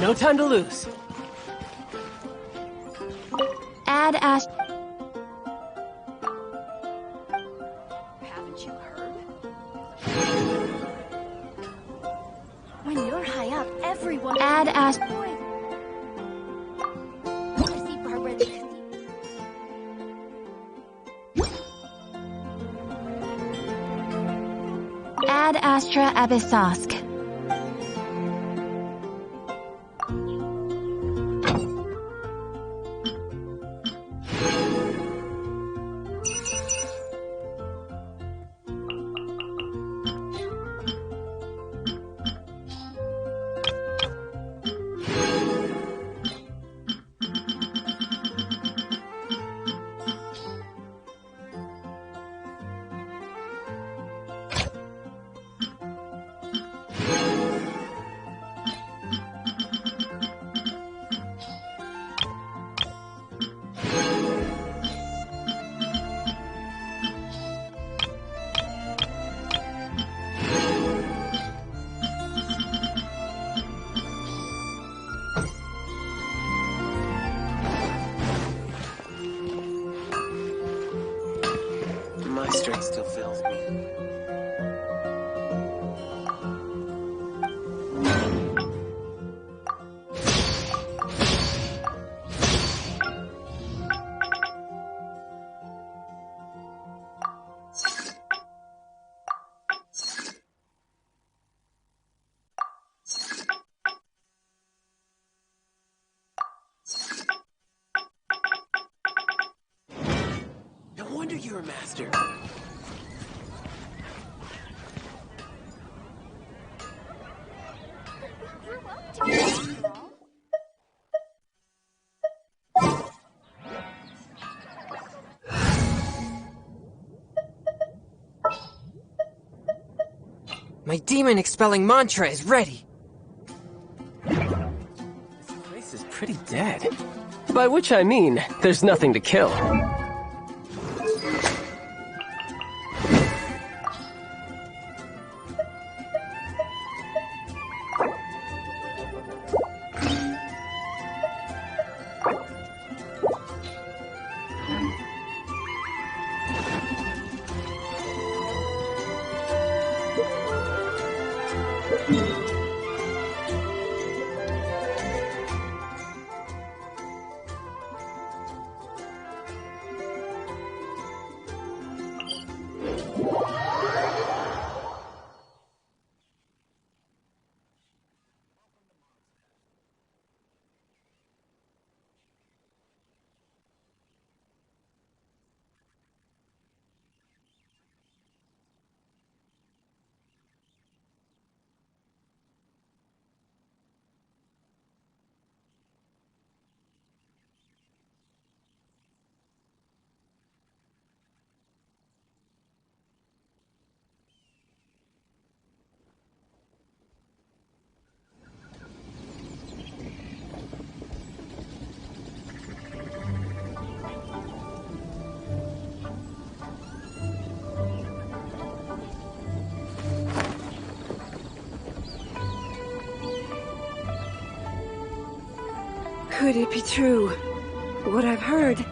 No time to lose. Add Ash. Haven't you heard? When you're high up, everyone... Add Ash. Add Astra Abyssosk. My strength still fails me. No wonder you're a master. My demon expelling mantra is ready. This place is pretty dead. By which I mean, there's nothing to kill. Could it be true? What I've heard?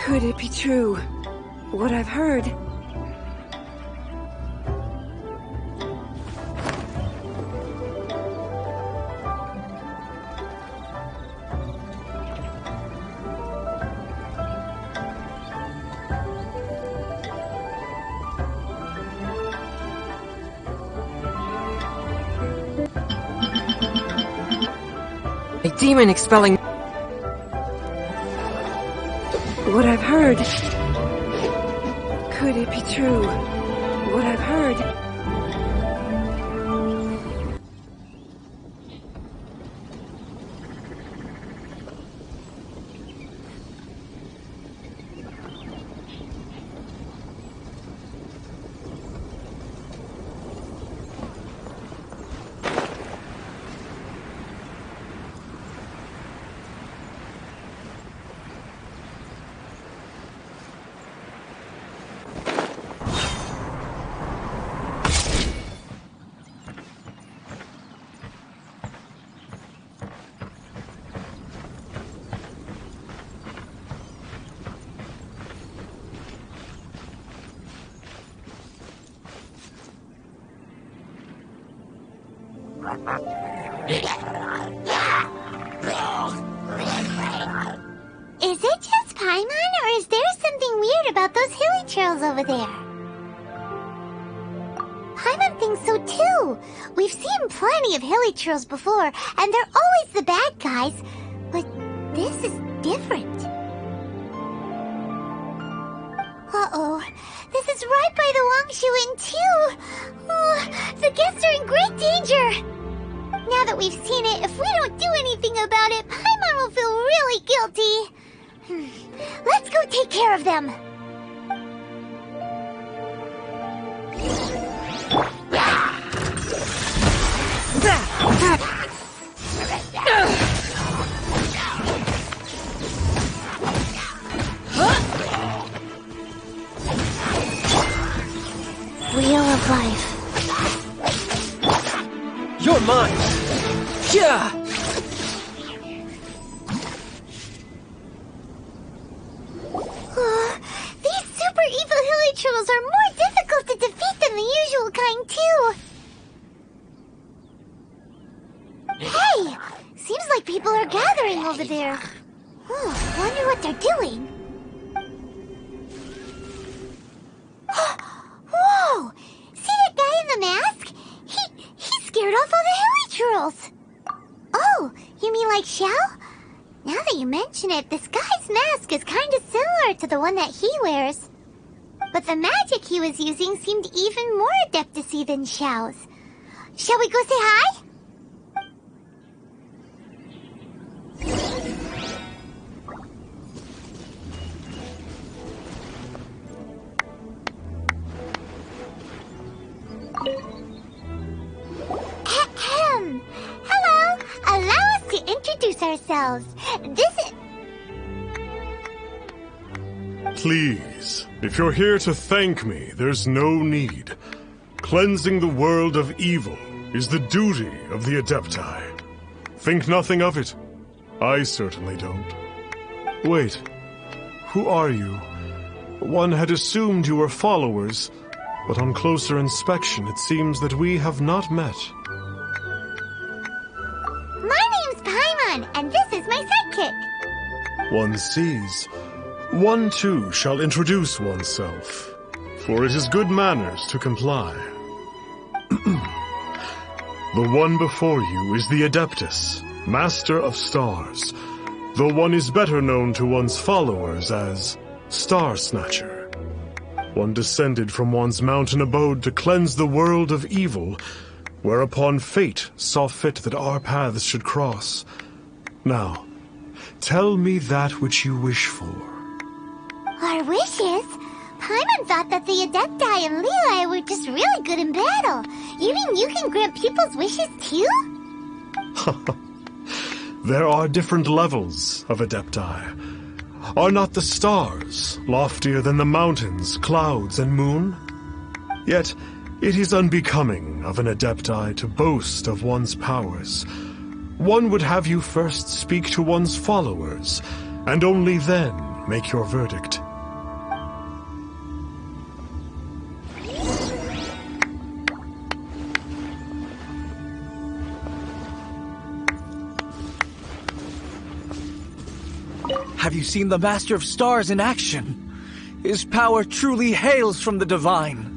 Could it be true? What I've heard? demon expelling... What I've heard... Could it be true? What I've heard... Is it just Paimon, or is there something weird about those hilly trails over there? Paimon thinks so too. We've seen plenty of hilly trails before, and they're always the bad guys. But this is different. Uh-oh. This is right by the Wangshu Inn too. Oh, the guests are in great danger. Now that we've seen it, if we don't do anything about it, Paimon will feel really guilty. Let's go take care of them. Wheel of life. You're mine! Yeah! These super evil hilly trolls are more difficult to defeat than the usual kind, too. Hey! Seems like people are gathering over there. Wonder what they're doing. Whoa! See that guy in the mask? He scared off all the hilly trolls. Oh, you mean like Xiao? Now that you mention it, this guy's mask is kind of similar to the one that he wears. But the magic he was using seemed even more adeptacy than Xiao's. Shall we go say hi? Hello! Allow us to introduce ourselves. This is... Please, if you're here to thank me, there's no need. Cleansing the world of evil is the duty of the Adepti. Think nothing of it. I certainly don't. Wait, who are you? One had assumed you were followers, but on closer inspection it seems that we have not met. My name's Paimon, and this is my sidekick. One sees. One too shall introduce oneself, for it is good manners to comply. The one before you is the Adeptus, Master of Stars, though one is better known to one's followers as Star Snatcher. One descended from one's mountain abode to cleanse the world of evil, whereupon fate saw fit that our paths should cross. Now, tell me that which you wish for. Our wishes? Paimon thought that the Adepti and Levi were just really good in battle. You mean you can grant people's wishes too? There are different levels of Adepti. Are not the stars loftier than the mountains, clouds, and moon? Yet, it is unbecoming of an Adepti to boast of one's powers. One would have you first speak to one's followers, and only then make your verdict. Have you seen the Master of Stars in action? His power truly hails from the divine.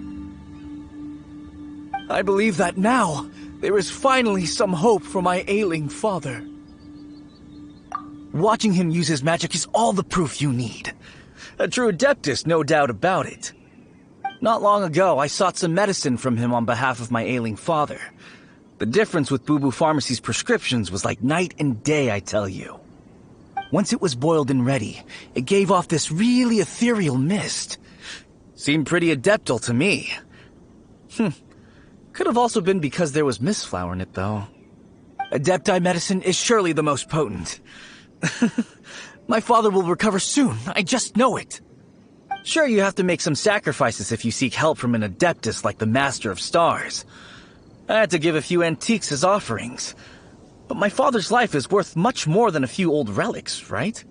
I believe that now there is finally some hope for my ailing father. Watching him use his magic is all the proof you need. A true adeptus, no doubt about it. Not long ago, I sought some medicine from him on behalf of my ailing father. The difference with Boo Boo Pharmacy's prescriptions was like night and day, I tell you. Once it was boiled and ready, it gave off this really ethereal mist. Seemed pretty adeptal to me. Could have also been because there was mistflower in it, though. Adepti medicine is surely the most potent. My father will recover soon, I just know it. Sure, you have to make some sacrifices if you seek help from an adeptus like the Master of Stars. I had to give a few antiques as offerings. But my father's life is worth much more than a few old relics, right?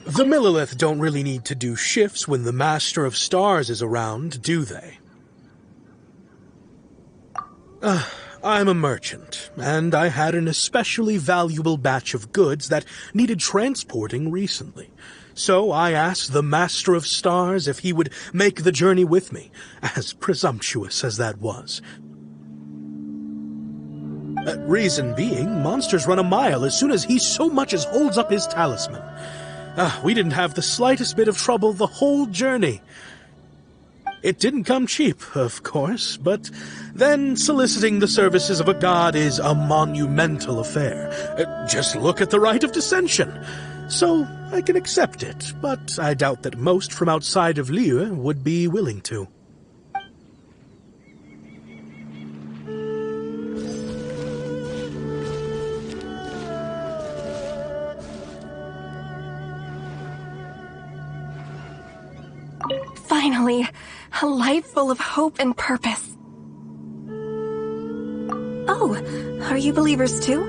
The Millilith don't really need to do shifts when the Master of Stars is around, do they? I'm a merchant, and I had an especially valuable batch of goods that needed transporting recently. So I asked the Master of Stars if he would make the journey with me, as presumptuous as that was. Reason being, monsters run a mile as soon as he so much as holds up his talisman. We didn't have the slightest bit of trouble the whole journey. It didn't come cheap, of course, but then soliciting the services of a god is a monumental affair. Just look at the Rite of Dissension. So I can accept it, but I doubt that most from outside of Liyue would be willing to. Finally, a life full of hope and purpose. Oh, are you believers too?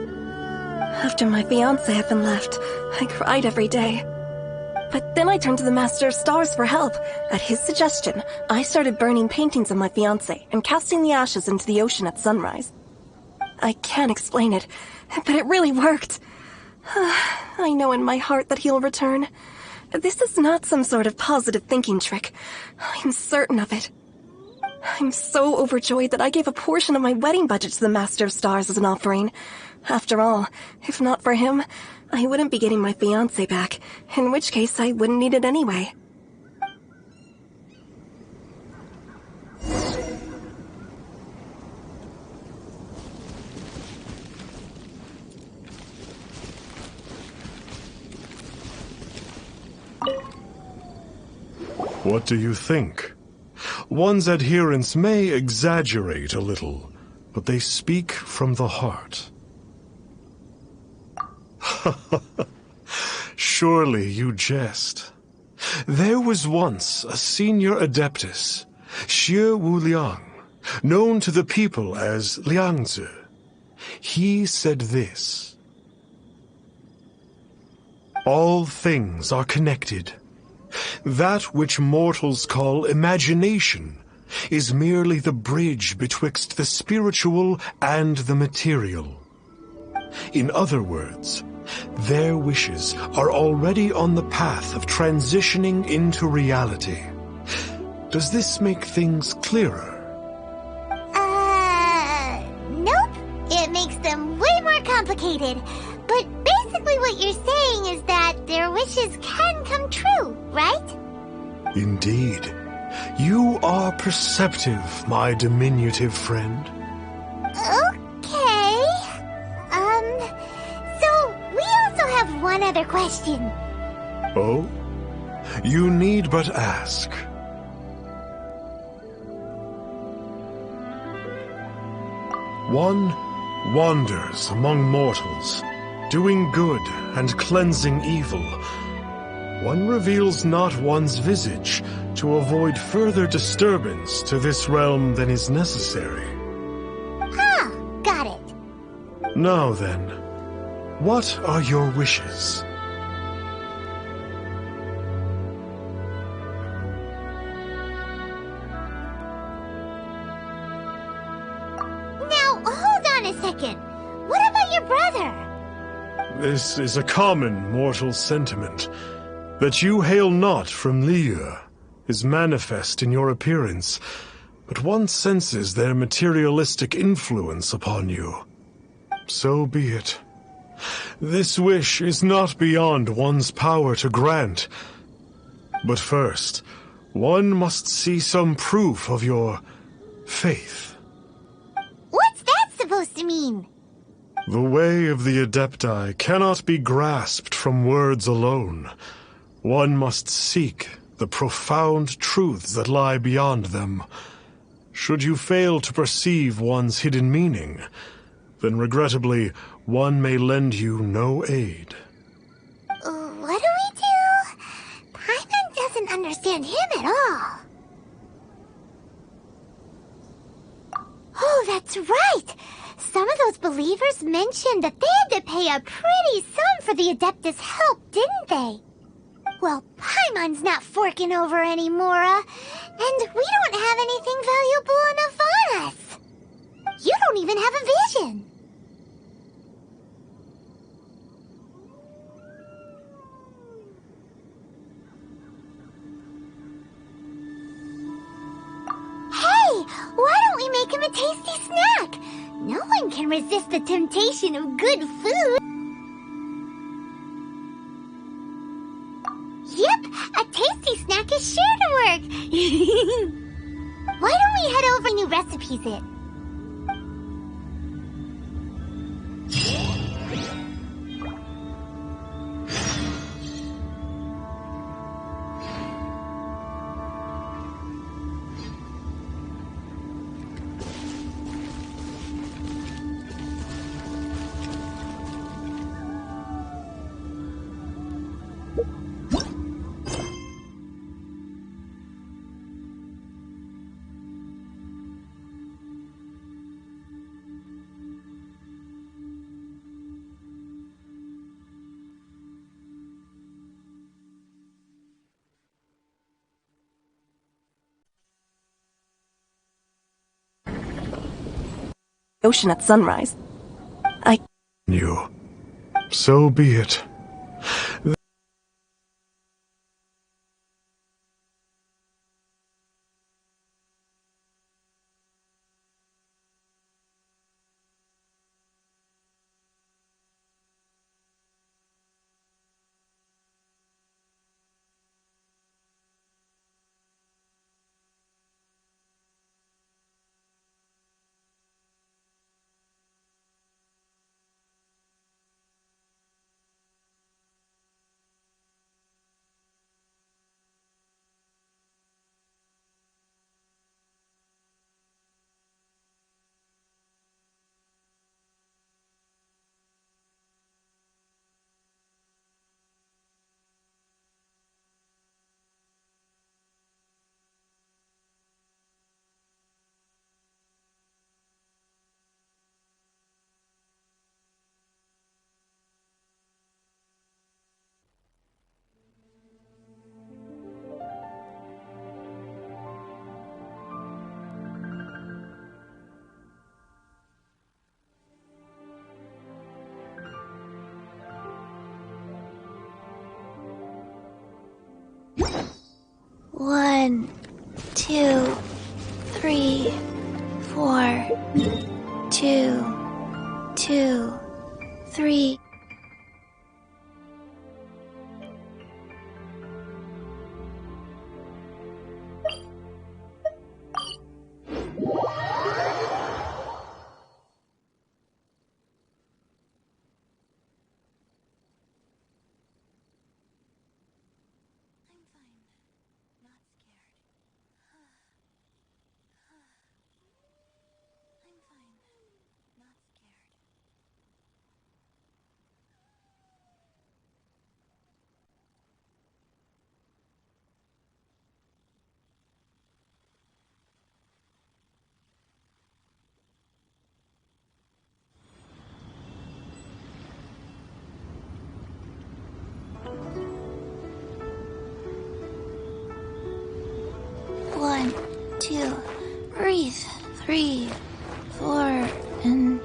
After my fiancé had been left, I cried every day. But then I turned to the Master of Stars for help. At his suggestion, I started burning paintings of my fiancé and casting the ashes into the ocean at sunrise. I can't explain it, but it really worked. I know in my heart that he'll return. This is not some sort of positive thinking trick. I'm certain of it. I'm so overjoyed that I gave a portion of my wedding budget to the Master of Stars as an offering. After all, if not for him, I wouldn't be getting my fiancé back, in which case I wouldn't need it anyway. What do you think? One's adherents may exaggerate a little, but they speak from the heart. Surely you jest. There was once a senior adeptus, Xie Wuliang, known to the people as Liangzi. He said this: all things are connected. That which mortals call imagination is merely the bridge betwixt the spiritual and the material. In other words, their wishes are already on the path of transitioning into reality. Does this make things clearer? Nope. It makes them way more complicated. But basically what you're saying is that their wishes can come true, right? Indeed. You are perceptive, my diminutive friend. Okay. So we also have one other question. Oh? You need but ask. One wanders among mortals, doing good and cleansing evil. One reveals not one's visage to avoid further disturbance to this realm than is necessary. Got it. Now then, what are your wishes? Now, hold on a second. What about your brother? This is a common mortal sentiment, that you hail not from Liyue. is manifest in your appearance, but one senses their materialistic influence upon you. So be it. This wish is not beyond one's power to grant. But first, one must see some proof of your faith. What's that supposed to mean? The way of the Adepti cannot be grasped from words alone. One must seek the profound truths that lie beyond them. Should you fail to perceive one's hidden meaning, then regrettably, one may lend you no aid. What do we do? Paimon doesn't understand him at all. Oh, that's right! Some of those believers mentioned that they had to pay a pretty sum for the Adeptus' help, didn't they? Well, Paimon's not forking over anymore, and we don't have anything valuable enough on us. You don't even have a vision. Hey, why don't we make him a tasty snack? No one can resist the temptation of good food. Yep, a tasty snack is sure to work. Why don't we head over new recipes it? Ocean at sunrise. You. So be it. One, 2, 3, 4. 2, 3. One, 2, breathe. 3, 4, and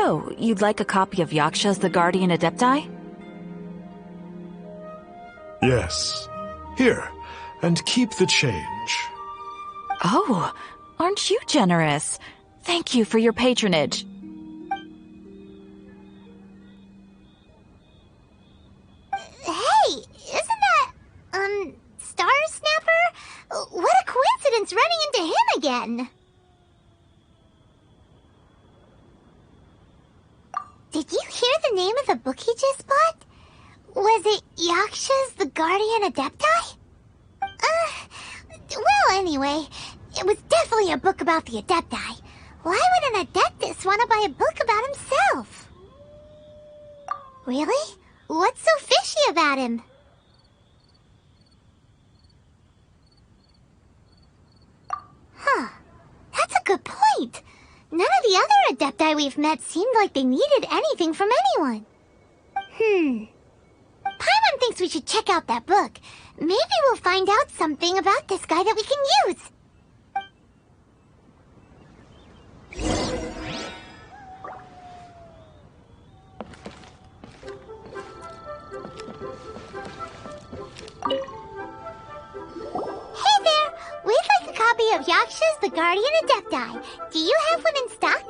So, you'd like a copy of Yaksha's The Guardian Adepti? Yes. Here, and keep the change. Oh, aren't you generous? Thank you for your patronage. Hey, isn't that, Star Snapper? What a coincidence running into him again! Did you hear the name of the book he just bought? Was it Yaksha's The Guardian Adepti? Well, anyway, it was definitely a book about the Adepti. Why would an Adeptus want to buy a book about himself? Really? What's so fishy about him? Huh. That's a good point. None of the other Adepti we've met seemed like they needed anything from anyone. Paimon thinks we should check out that book. Maybe we'll find out something about this guy that we can use. Hey there! We'd like a copy of Yaksha's The Guardian Adepti. Do you have one in stock?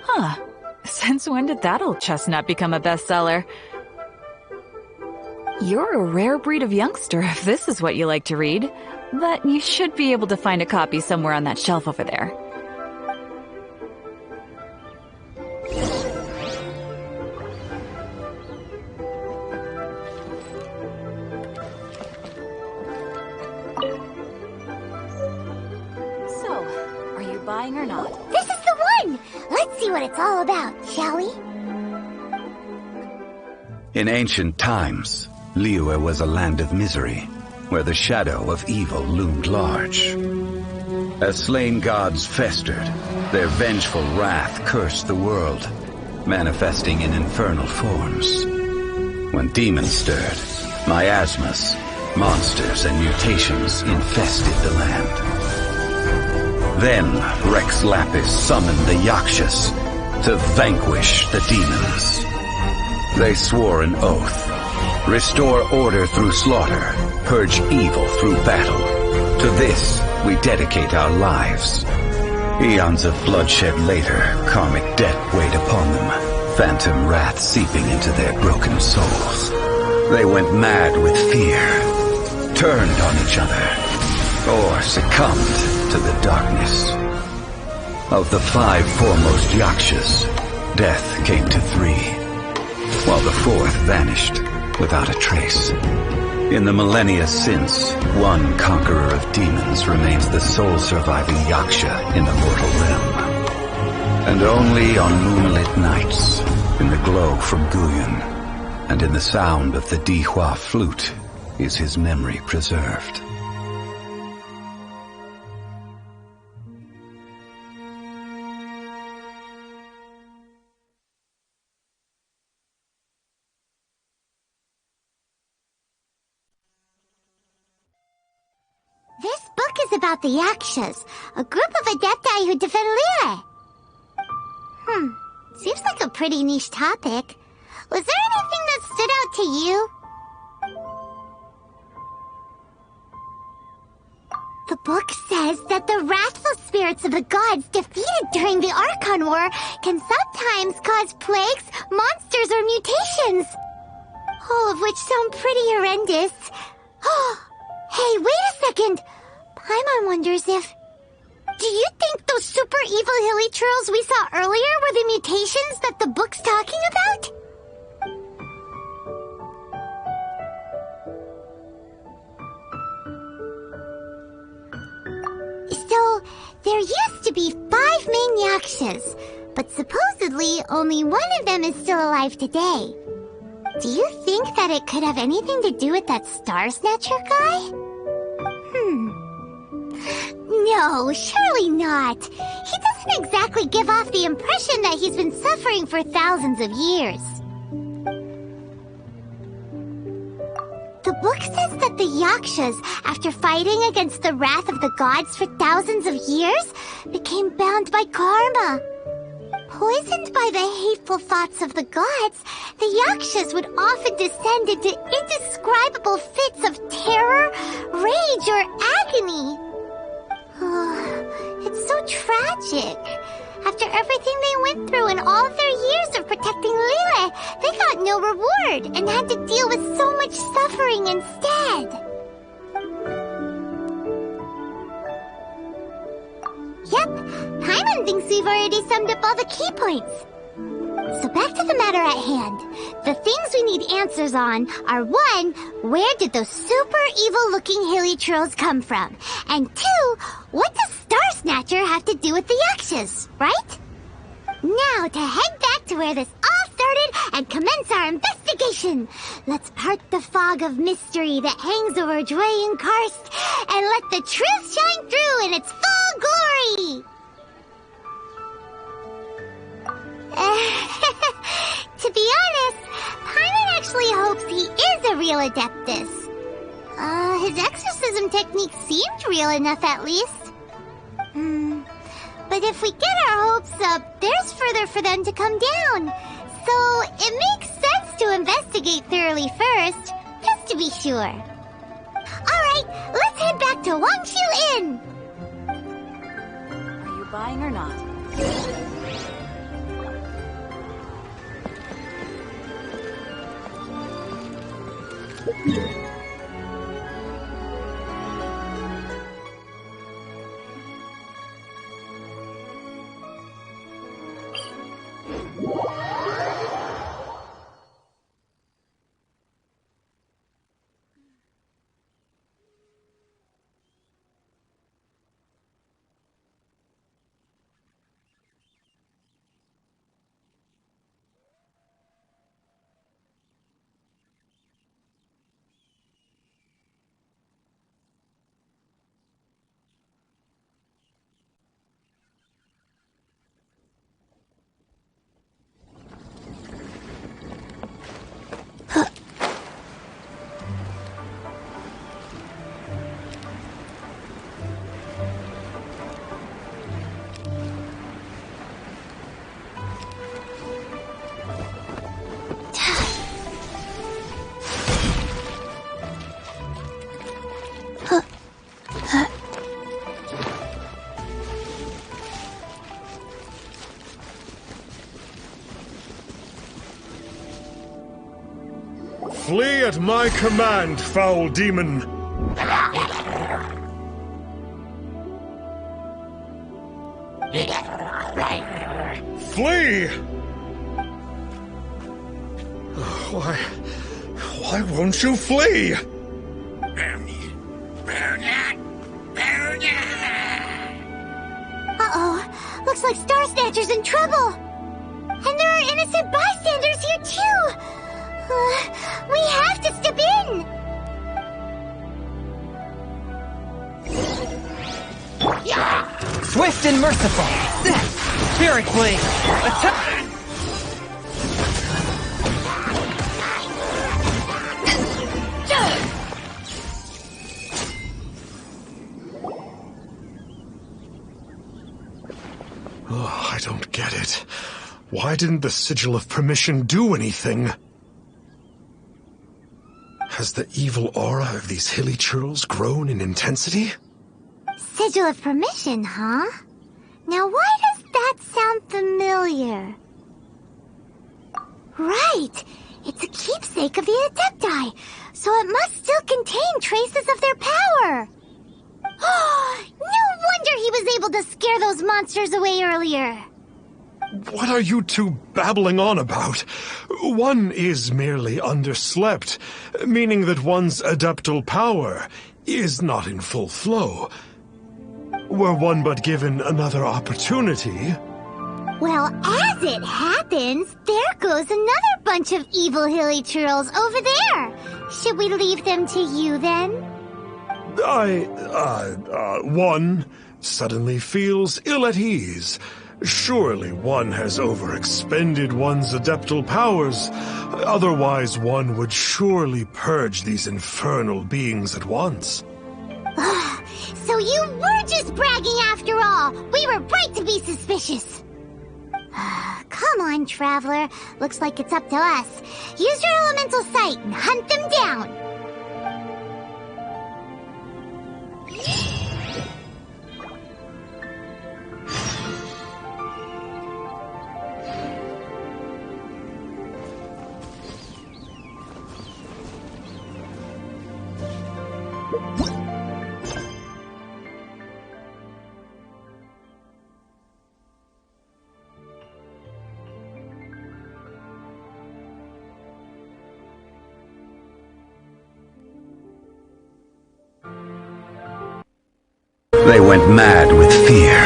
Huh. Since when did that old chestnut become a bestseller? You're a rare breed of youngster if this is what you like to read. But you should be able to find a copy somewhere on that shelf over there. So, are you buying or not? This is the one! Let's see what it's all about, shall we? In ancient times, Liyue was a land of misery, where the shadow of evil loomed large. As slain gods festered, their vengeful wrath cursed the world, manifesting in infernal forms. When demons stirred, miasmas, monsters, and mutations infested the land. Then Rex Lapis summoned the Yakshas to vanquish the demons. They swore an oath: restore order through slaughter, purge evil through battle. To this, we dedicate our lives. Eons of bloodshed later, karmic debt weighed upon them, phantom wrath seeping into their broken souls. They went mad with fear, turned on each other, or succumbed to the darkness. Of the 5 foremost Yakshas, death came to 3, while the 4th vanished without a trace. In the millennia since, one conqueror of demons remains the sole surviving Yaksha in the mortal realm. And only on moonlit nights, in the glow from Guyon, and in the sound of the Dihua flute, is his memory preserved. This book is about the Yakshas, a group of Adepti who defend Liyue. Seems like a pretty niche topic. Was there anything that stood out to you? The book says that the wrathful spirits of the gods defeated during the Archon War can sometimes cause plagues, monsters, or mutations. All of which sound pretty horrendous. Hey, wait a second! Paimon wonders if... Do you think those super evil hilly churls we saw earlier were the mutations that the book's talking about? So, there used to be 5 main Yakshas, but supposedly only one of them is still alive today. Do you think that it could have anything to do with that Star Snatcher guy? No, surely not. He doesn't exactly give off the impression that he's been suffering for thousands of years. The book says that the Yakshas, after fighting against the wrath of the gods for thousands of years, became bound by karma. Poisoned by the hateful thoughts of the gods, the Yakshas would often descend into indescribable fits of terror, rage, or agony. It's so tragic. After everything they went through and all of their years of protecting Liyue, they got no reward and had to deal with so much suffering instead. Yep, Paimon thinks we've already summed up all the key points. So back to the matter at hand. The things we need answers on are 1, where did those super evil-looking hilly trolls come from? And 2, what does Star Snatcher have to do with the Yakshas, right? Now to head back to where this all started and commence our investigation. Let's part the fog of mystery that hangs over Dway and Karst and let the truth shine through in its full glory. To be honest, Paimon actually hopes he is a real Adeptus. His exorcism technique seemed real enough at least. But if we get our hopes up, there's further for them to come down. So it makes sense to investigate thoroughly first, just to be sure. Alright, let's head back to Wangshu Inn! Are you buying or not? Flee at my command, foul demon! Flee! Why won't you flee? Uh-oh, looks like Star Snatcher's in trouble! And there are innocent bystanders here too! We have to step in! Swift and merciful! Spirit Blade! Attack! Oh, I don't get it. Why didn't the Sigil of Permission do anything? Has the evil aura of these hilly churls grown in intensity? Sigil of Permission, huh? Now why does that sound familiar? Right! It's a keepsake of the Adepti, so it must still contain traces of their power! No wonder he was able to scare those monsters away earlier! What are you two babbling on about? One is merely underslept, meaning that one's adeptal power is not in full flow. Were one but given another opportunity... Well, as it happens, there goes another bunch of evil hilly churls over there. Should we leave them to you, then? One suddenly feels ill at ease. Surely one has overexpended one's adeptal powers. Otherwise, one would surely purge these infernal beings at once. So you were just bragging after all! We were right to be suspicious! Come on, Traveler. Looks like it's up to us. Use your elemental sight and hunt them down. They went mad with fear.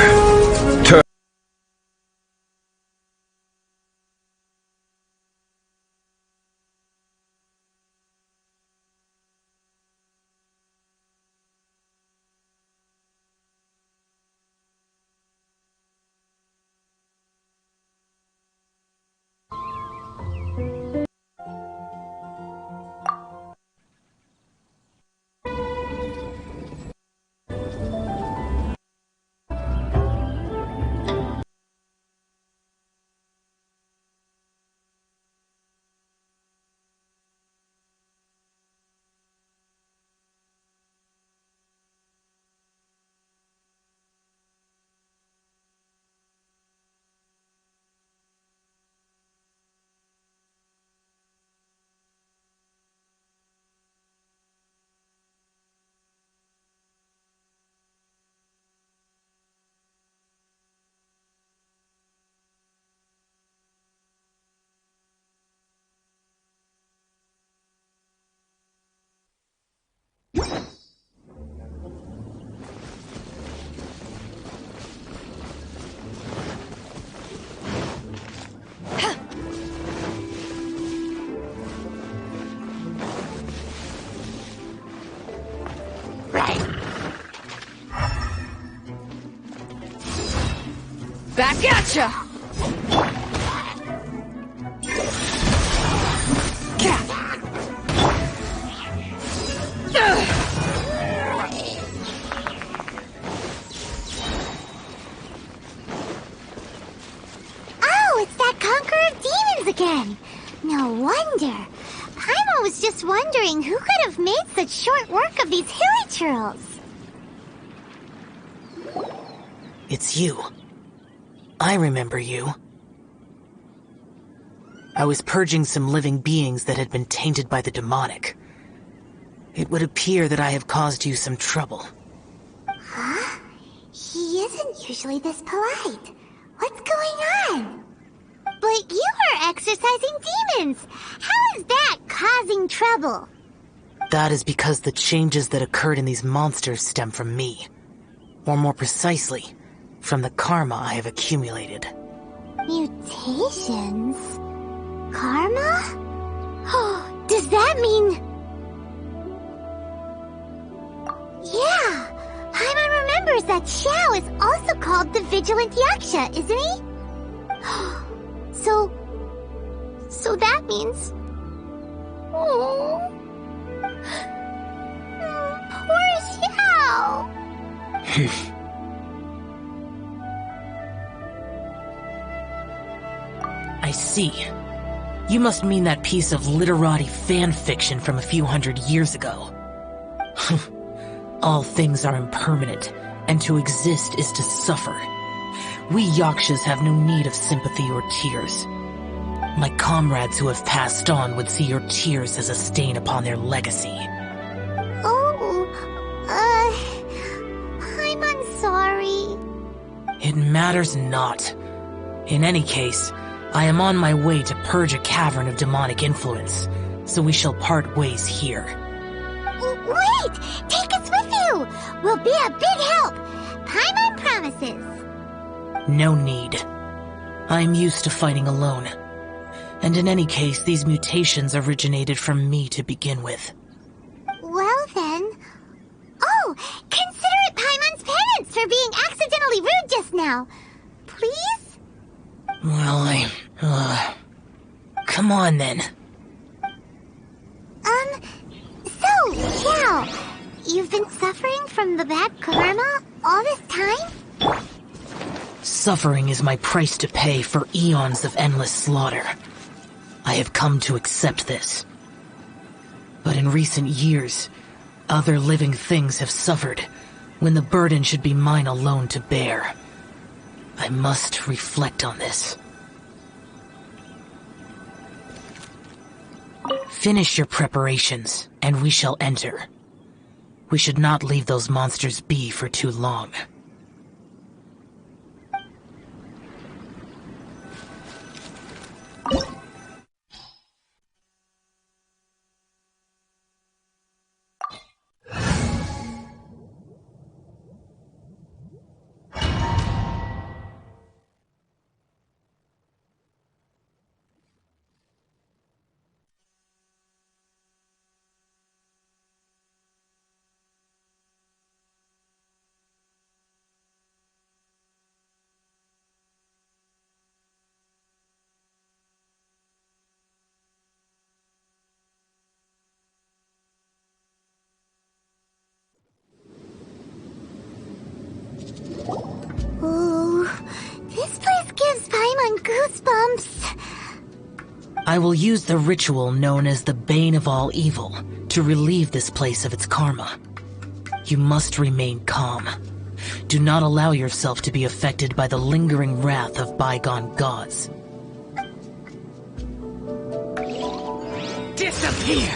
Back at ya! Oh, it's that Conqueror of Demons again. No wonder. Paimon was just wondering who could have made such short work of these hilichurls. It's you. I remember you. I was purging some living beings that had been tainted by the demonic. It would appear that I have caused you some trouble. Huh? He isn't usually this polite. What's going on? But you are exorcising demons! How is that causing trouble? That is because the changes that occurred in these monsters stem from me. Or more precisely, from the karma I have accumulated. Mutations? Karma? Oh, does that mean... Yeah! Paimon remembers that Xiao is also called the Vigilant Yaksha, isn't he? So that means... Oh... Poor Xiao! I see. You must mean that piece of literati fan fiction from a few hundred years ago. All things are impermanent, and to exist is to suffer. We Yakshas have no need of sympathy or tears. My comrades who have passed on would see your tears as a stain upon their legacy. Oh, I'm sorry. It matters not. In any case, I am on my way to purge a cavern of demonic influence, so we shall part ways here. Wait! Take us with you! We'll be a big help! Paimon promises! No need. I am used to fighting alone. And in any case, these mutations originated from me to begin with. Well then... Oh! Consider it Paimon's penance for being accidentally rude just now! Please? Well, come on then. So, Xiao, you've been suffering from the bad karma all this time? Suffering is my price to pay for eons of endless slaughter. I have come to accept this. But in recent years, other living things have suffered when the burden should be mine alone to bear. I must reflect on this. Finish your preparations, and we shall enter. We should not leave those monsters be for too long. Ooh, this place gives Paimon goosebumps. I will use the ritual known as the Bane of All Evil to relieve this place of its karma. You must remain calm. Do not allow yourself to be affected by the lingering wrath of bygone gods. Disappear!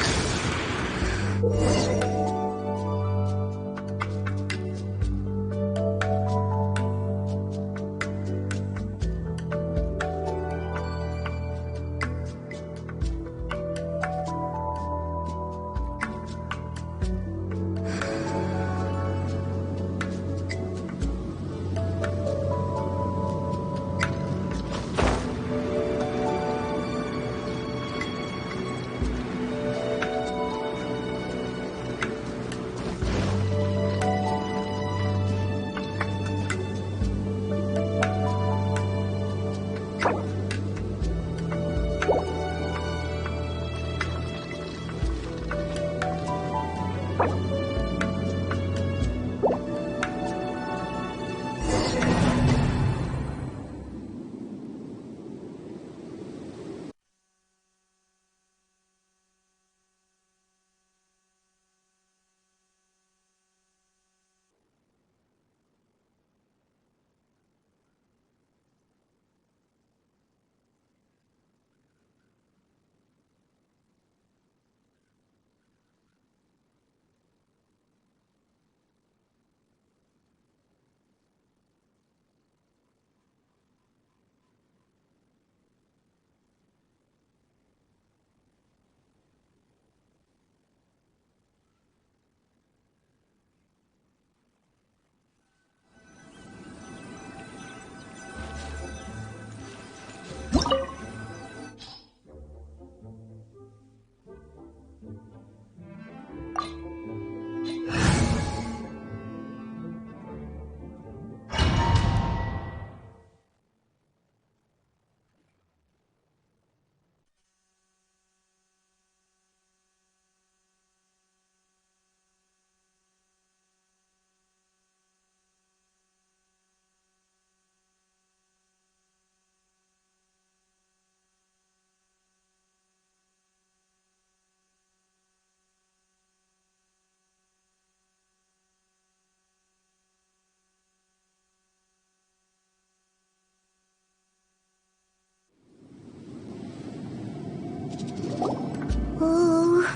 Ooh,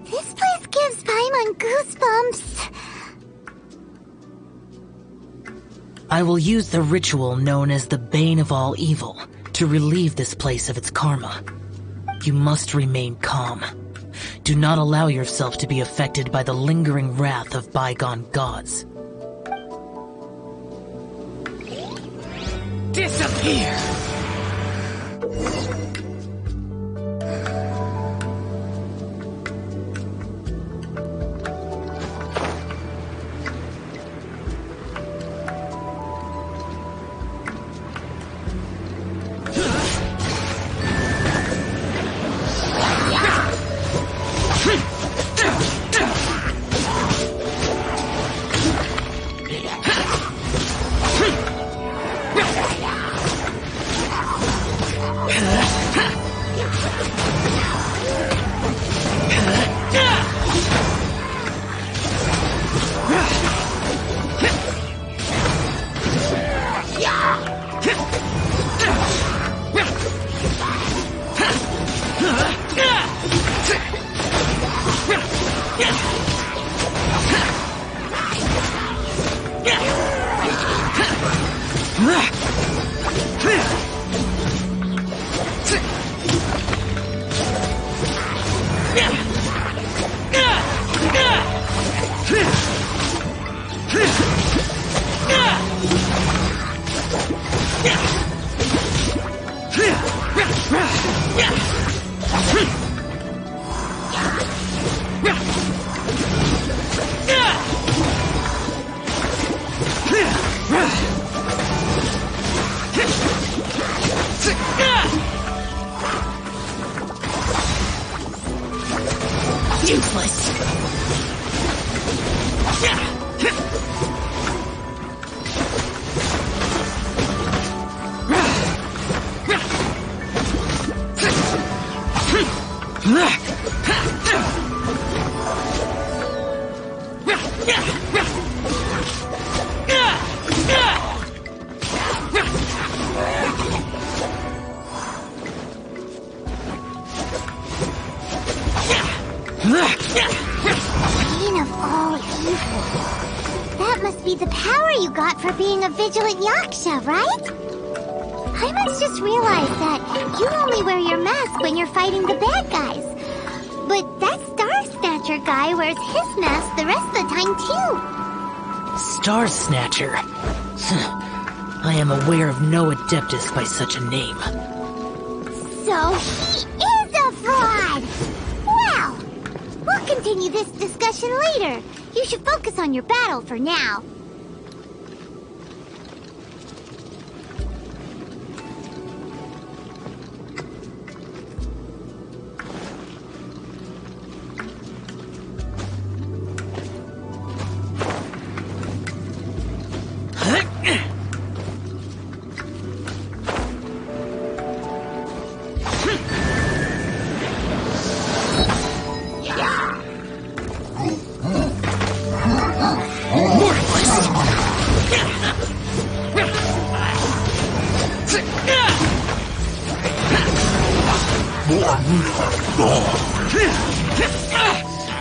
this place gives Paimon goosebumps. I will use the ritual known as the Bane of All Evil to relieve this place of its karma. You must remain calm. Do not allow yourself to be affected by the lingering wrath of bygone gods. Disappear! Useless! Bane of all evil. That must be the power you got for being a vigilant Yaksha, right? I must just realize that you only wear your mask when you're fighting the bad guys. But that Star Snatcher guy wears his mask the rest of the time, too. Star Snatcher. I am aware of no Adeptus by such a name. So he is a fraud! Well, we'll continue this discussion later. You should focus on your battle for now.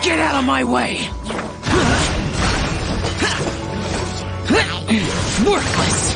Get out of my way! Worthless!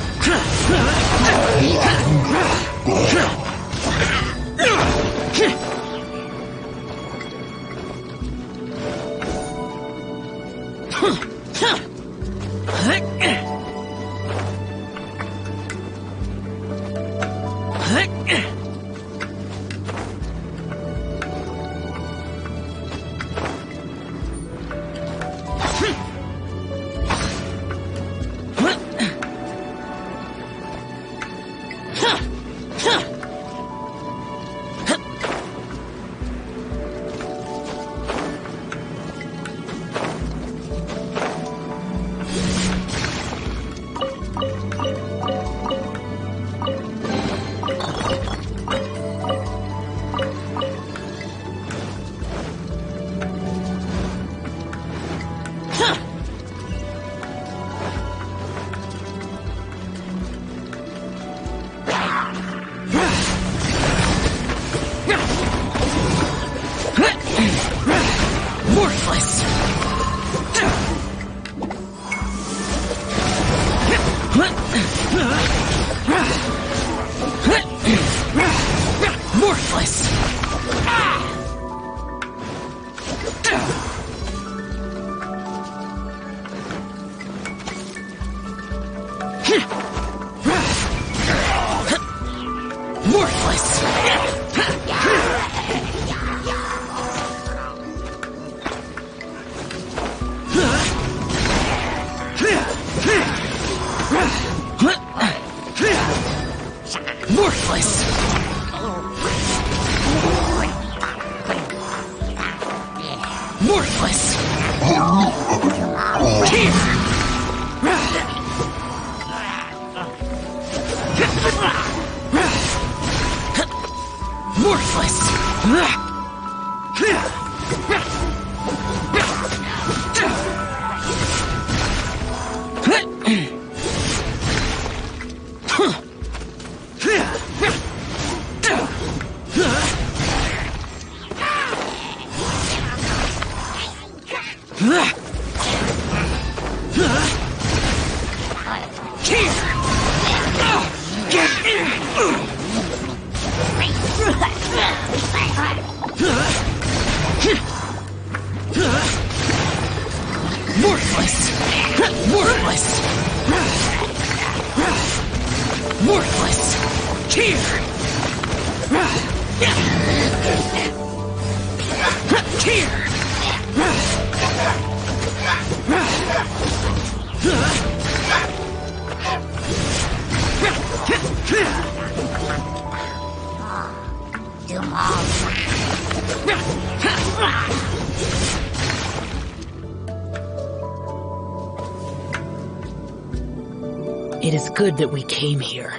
It is good that we came here.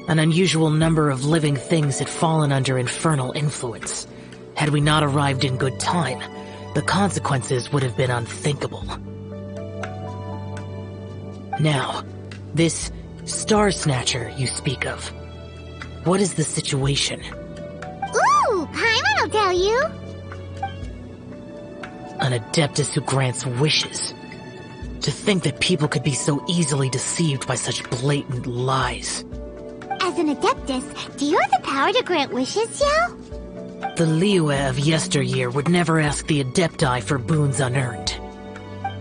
An unusual number of living things had fallen under infernal influence. Had we not arrived in good time, the consequences would have been unthinkable. Now, this Star Snatcher you speak of. What is the situation? Ooh, Paimon will tell you. An Adeptus who grants wishes. To think that people could be so easily deceived by such blatant lies. As an Adeptus, do you have the power to grant wishes, Xiao? The Liyue of yesteryear would never ask the Adepti for boons unearned.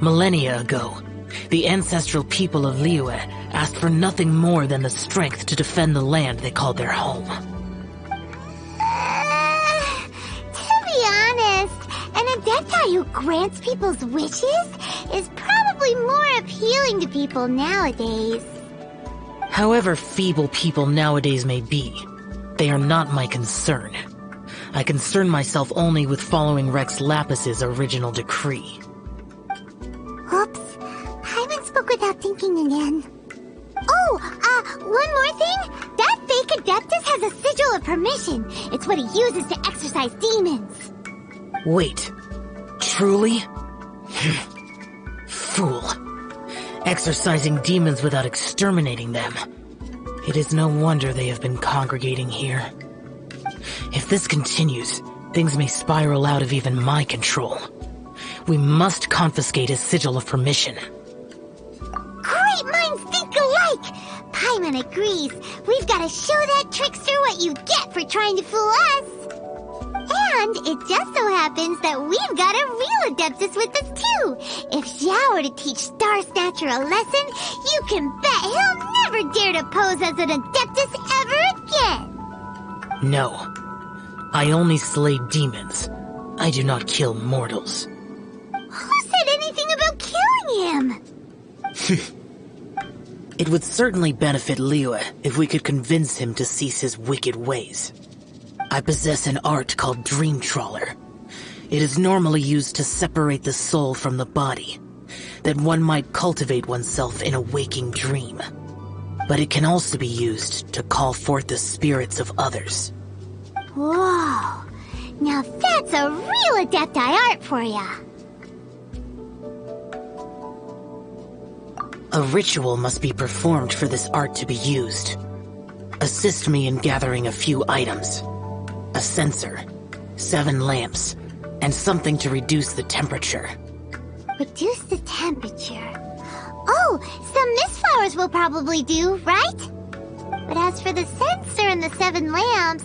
Millennia ago, the ancestral people of Liyue asked for nothing more than the strength to defend the land they called their home. To be honest, an Adepti who grants people's wishes is probably more appealing to people nowadays. However feeble people nowadays may be, they are not my concern. I concern myself only with following Rex Lapis's original decree. Oops. Paimon spoke without thinking again. Oh, one more thing. That fake Adeptus has a sigil of permission. It's what he uses to exorcise demons. Wait. Truly? Fool. Exorcising demons without exterminating them. It is no wonder they have been congregating here. If this continues, things may spiral out of even my control. We must confiscate his sigil of permission. Great minds think alike! Paimon agrees. We've got to show that trickster what you get for trying to fool us. And it just so happens that we've got a real Adeptus with us too. If Xiao were to teach Star Snatcher a lesson, you can bet he'll never dare to pose as an Adeptus ever again. No. I only slay demons. I do not kill mortals. Who said anything about killing him? It would certainly benefit Liyue if we could convince him to cease his wicked ways. I possess an art called Dream Trawler. It is normally used to separate the soul from the body, that one might cultivate oneself in a waking dream. But it can also be used to call forth the spirits of others. Whoa. Now that's a real Adepti art for ya. A ritual must be performed for this art to be used. Assist me in gathering a few items. A censer, 7 lamps, and something to reduce the temperature. Reduce the temperature. Oh, some mist flowers will probably do, right? But as for the censer and the 7 lamps...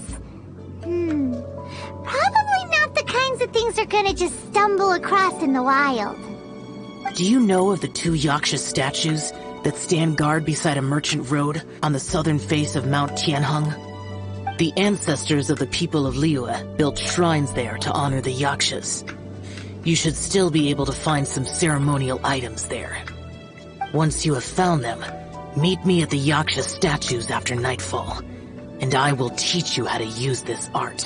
probably not the kinds of things they're gonna just stumble across in the wild. Do you know of the 2 Yaksha statues that stand guard beside a merchant road on the southern face of Mount Tianheng? The ancestors of the people of Liyue built shrines there to honor the Yakshas. You should still be able to find some ceremonial items there. Once you have found them, meet me at the Yaksha statues after nightfall, and I will teach you how to use this art.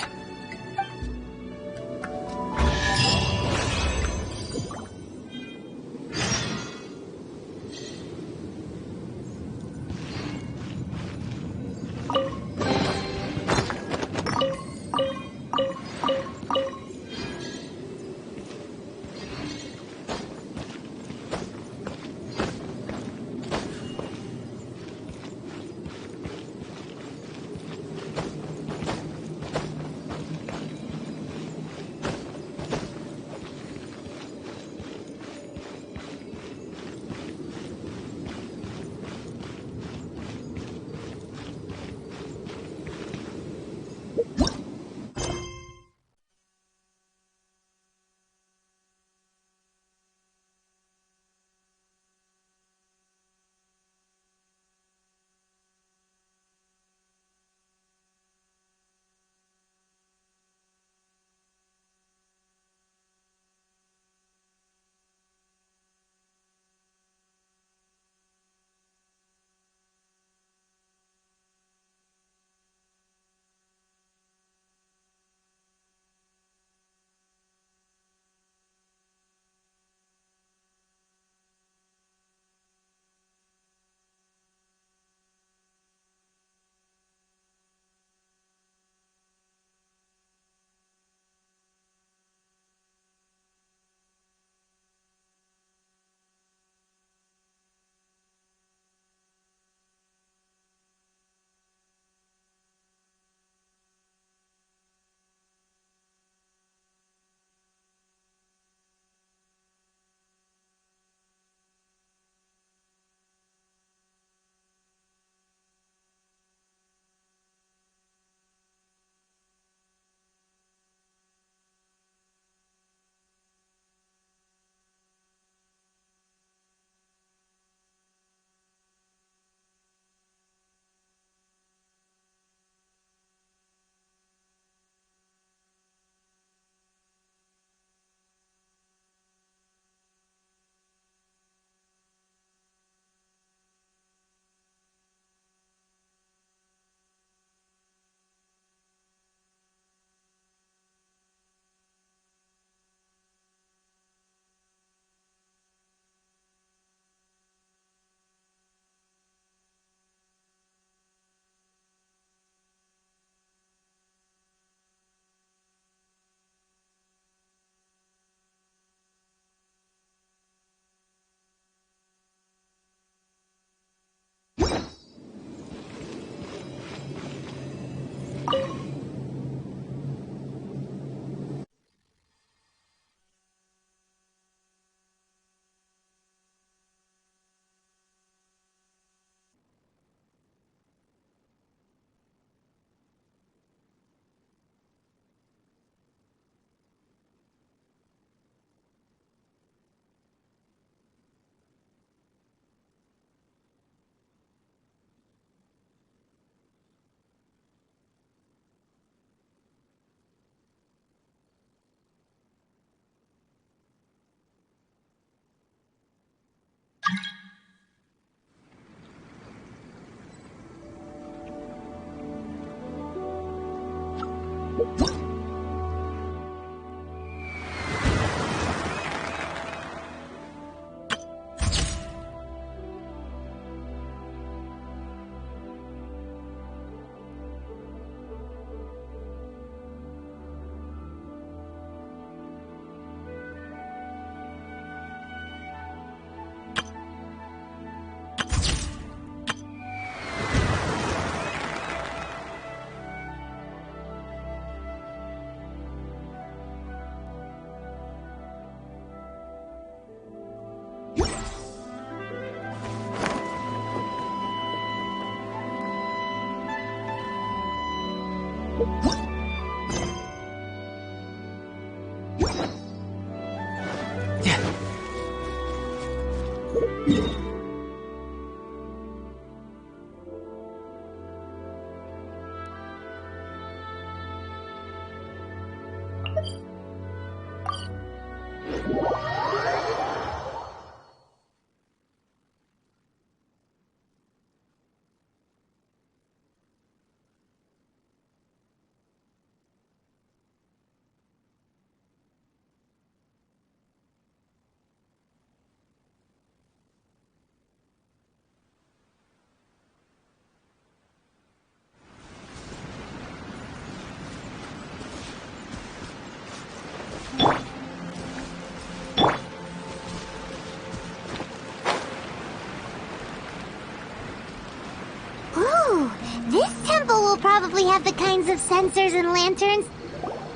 This temple will probably have the kinds of sensors and lanterns.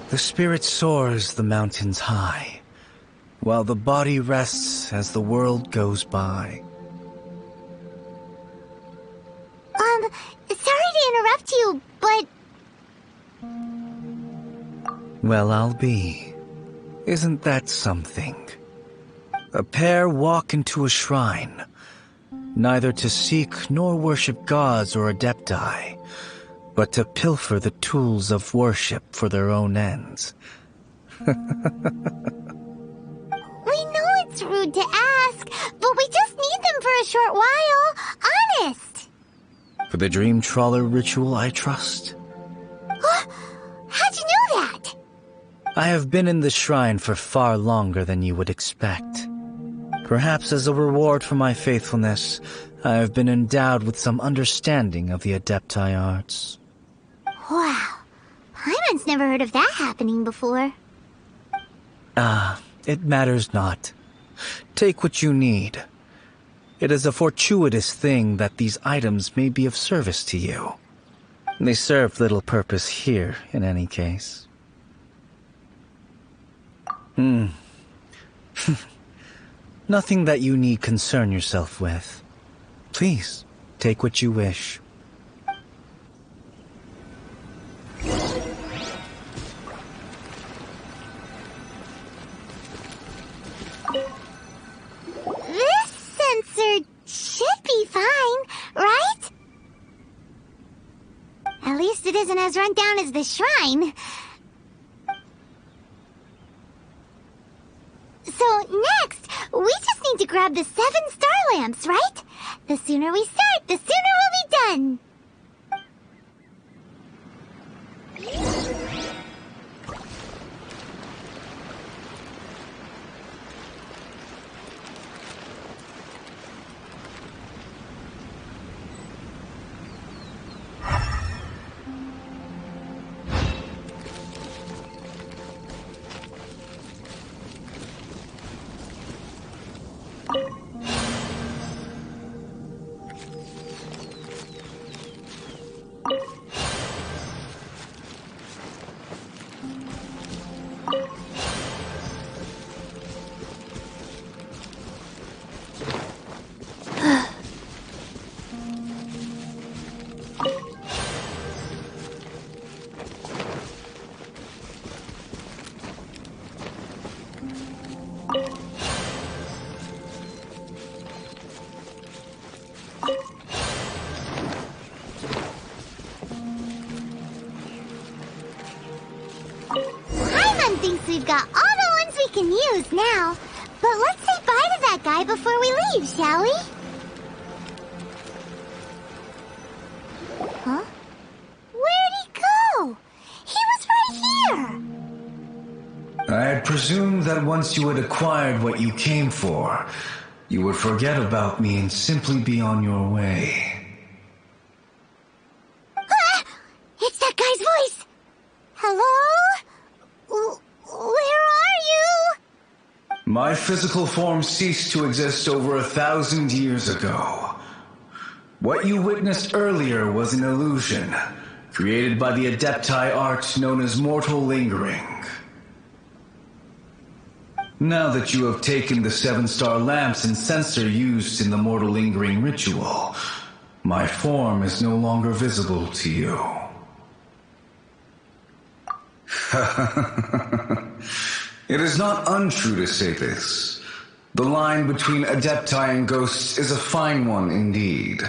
The spirit soars the mountains high, while the body rests as the world goes by. Sorry to interrupt you, but... Well, I'll be. Isn't that something? A pair walk into a shrine, neither to seek nor worship gods or adepti, but to pilfer the tools of worship for their own ends. We know it's rude to ask, but we just need them for a short while. Honest. For the Dream Trawler ritual, I trust. How'd you know that? I have been in the shrine for far longer than you would expect. Perhaps as a reward for my faithfulness, I have been endowed with some understanding of the Adepti arts. Wow. Paimon's never heard of that happening before. It matters not. Take what you need. It is a fortuitous thing that these items may be of service to you. They serve little purpose here, in any case. Nothing that you need concern yourself with. Please, take what you wish. This sensor should be fine, right? At least it isn't as run down as the shrine. So next, we just need to grab the 7 star lamps, right? The sooner we start, the sooner we'll be done. Paimon thinks we've got all the ones we can use now. But let's say bye to that guy before we leave, shall we? Huh? Where'd he go? He was right here! I had presumed that once you had acquired what you came for, you would forget about me and simply be on your way. It's that guy's voice! Hello? Where are you? My physical form ceased to exist over 1,000 years ago. What you witnessed earlier was an illusion, created by the Adepti art known as mortal lingering. Now that you have taken the 7-star lamps and sensor used in the mortal lingering ritual, my form is no longer visible to you. It is not untrue to say this. The line between Adepti and ghosts is a fine one indeed.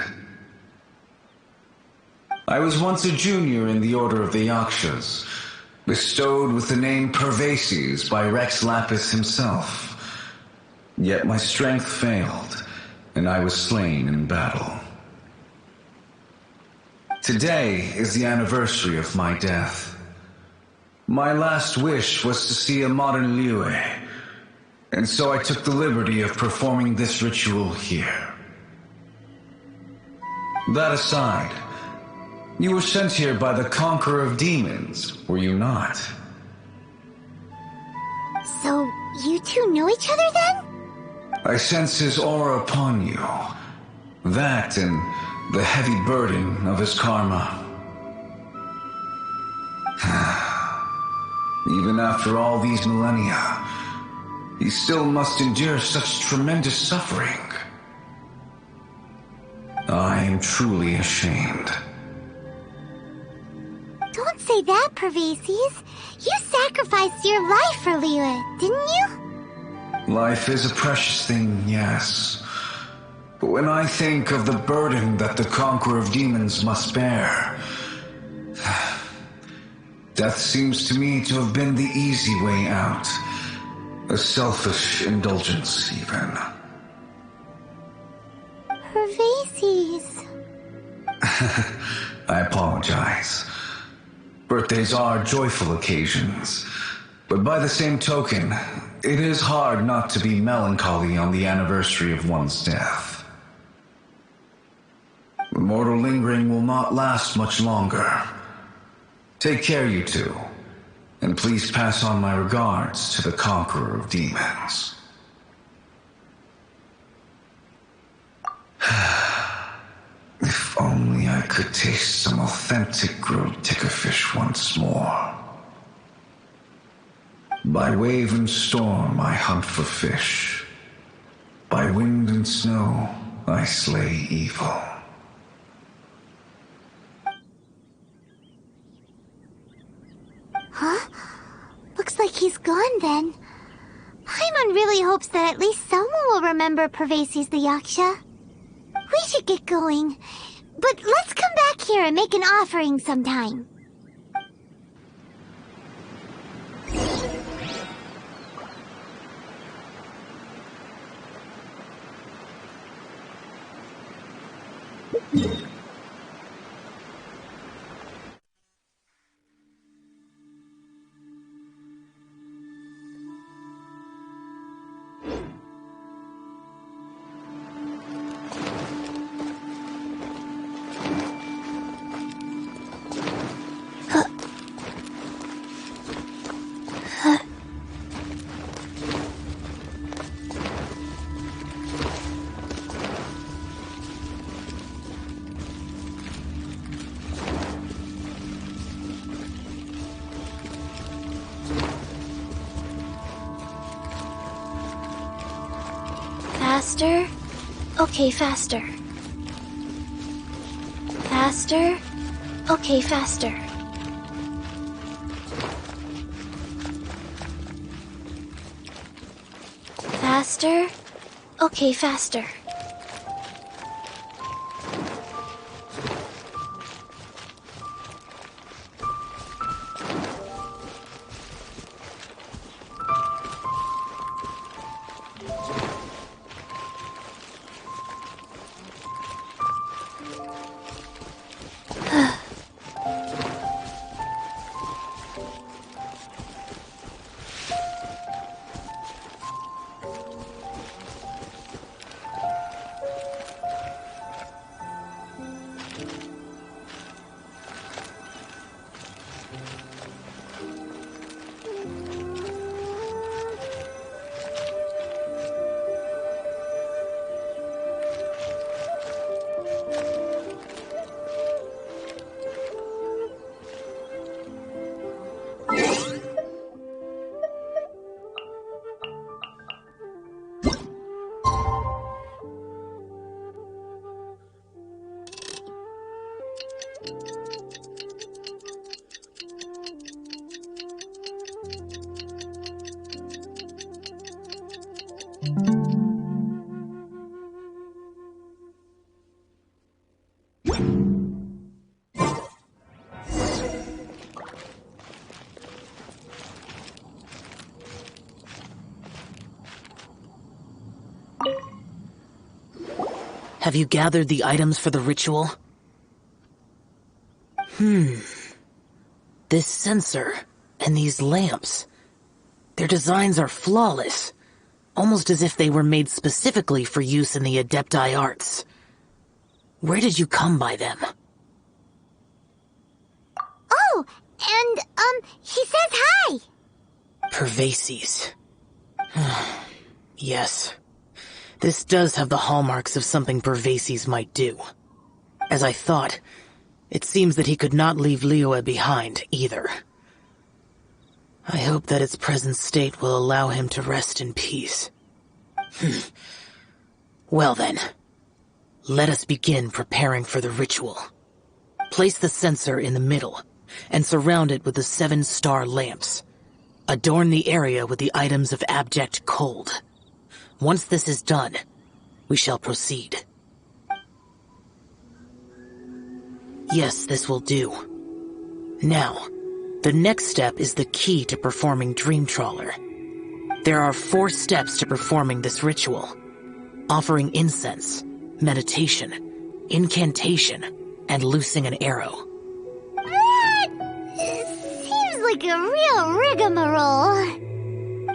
I was once a junior in the Order of the Yakshas, bestowed with the name Pervases by Rex Lapis himself. Yet my strength failed, and I was slain in battle. Today is the anniversary of my death. My last wish was to see a modern Liyue, and so I took the liberty of performing this ritual here. That aside, you were sent here by the Conqueror of Demons, were you not? So, you two know each other then? I sense his aura upon you. That and the heavy burden of his karma. Even after all these millennia, he still must endure such tremendous suffering. I am truly ashamed. Don't say that, Pervases. You sacrificed your life for Liyue, didn't you? Life is a precious thing, yes. But when I think of the burden that the Conqueror of Demons must bear, death seems to me to have been the easy way out. A selfish indulgence, even. Pervases. I apologize. Birthdays are joyful occasions, but by the same token, it is hard not to be melancholy on the anniversary of one's death. The mortal lingering will not last much longer. Take care, you two, and please pass on my regards to the Conqueror of Demons. If only I could taste some authentic grilled tickerfish once more. By wave and storm I hunt for fish. By wind and snow I slay evil. Huh? Looks like he's gone then. Paimon really hopes that at least someone will remember Pervases the Yaksha. We should get going. But let's come back here and make an offering sometime. Faster? Okay, faster. Faster? Okay, faster. Faster? Okay, faster. Have you gathered the items for the ritual? This sensor and these lamps. Their designs are flawless, almost as if they were made specifically for use in the Adepti arts. Where did you come by them? Oh, and, he says hi! Pervases. Yes. This does have the hallmarks of something Pervases might do. As I thought, it seems that he could not leave Liyue behind, either. I hope that its present state will allow him to rest in peace. Well then, let us begin preparing for the ritual. Place the censer in the middle, and surround it with the 7-star lamps. Adorn the area with the items of abject cold. Once this is done, we shall proceed. Yes, this will do. Now, the next step is the key to performing Dream Trawler. There are 4 steps to performing this ritual. Offering incense, meditation, incantation, and loosing an arrow. That seems like a real rigmarole.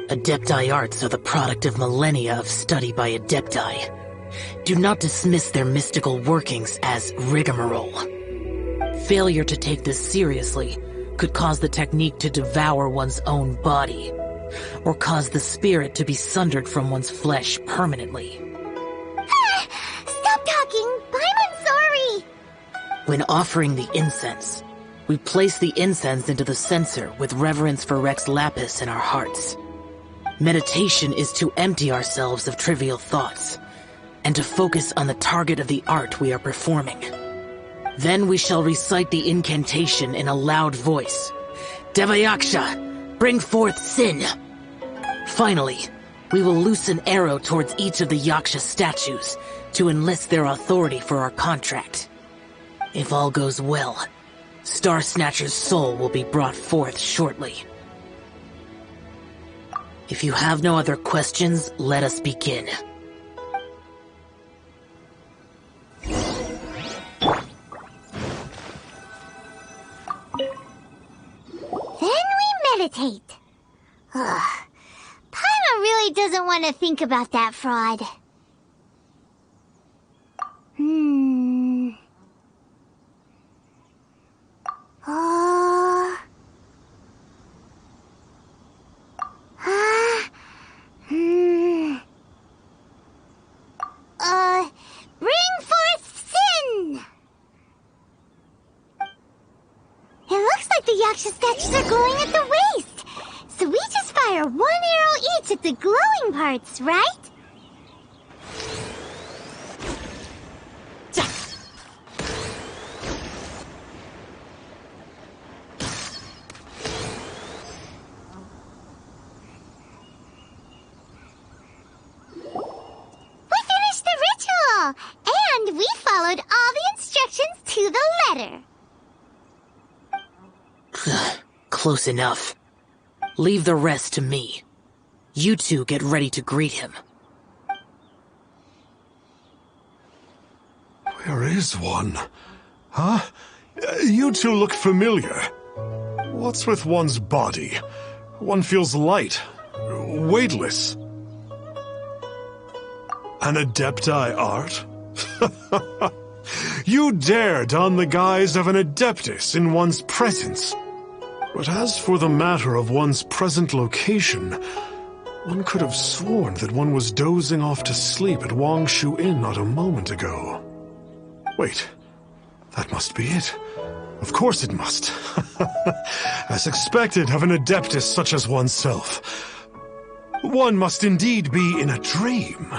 Adepti arts are the product of millennia of study by Adepti. Do not dismiss their mystical workings as rigmarole. Failure to take this seriously could cause the technique to devour one's own body, or cause the spirit to be sundered from one's flesh permanently. Stop talking! I'm sorry! When offering the incense, we place the incense into the censer with reverence for Rex Lapis in our hearts. Meditation is to empty ourselves of trivial thoughts, and to focus on the target of the art we are performing. Then we shall recite the incantation in a loud voice. Devayaksha, bring forth sin! Finally, we will loose an arrow towards each of the Yaksha statues to enlist their authority for our contract. If all goes well, Star Snatcher's soul will be brought forth shortly. If you have no other questions, let us begin. Then we meditate. Ugh. Paimon really doesn't want to think about that fraud. Bring forth sin! It looks like the Yaksha statues are glowing at the waist. So we just fire 1 arrow each at the glowing parts, right? And we followed all the instructions to the letter. Close enough. Leave the rest to me. You two get ready to greet him. Where is one? Huh? You two look familiar. What's with one's body? One feels light, weightless. An Adepti art? You dare don the guise of an Adeptus in one's presence. But as for the matter of one's present location, one could have sworn that one was dozing off to sleep at Wangshu Inn not a moment ago. Wait, that must be it. Of course it must. As expected of an Adeptus such as oneself. One must indeed be in a dream.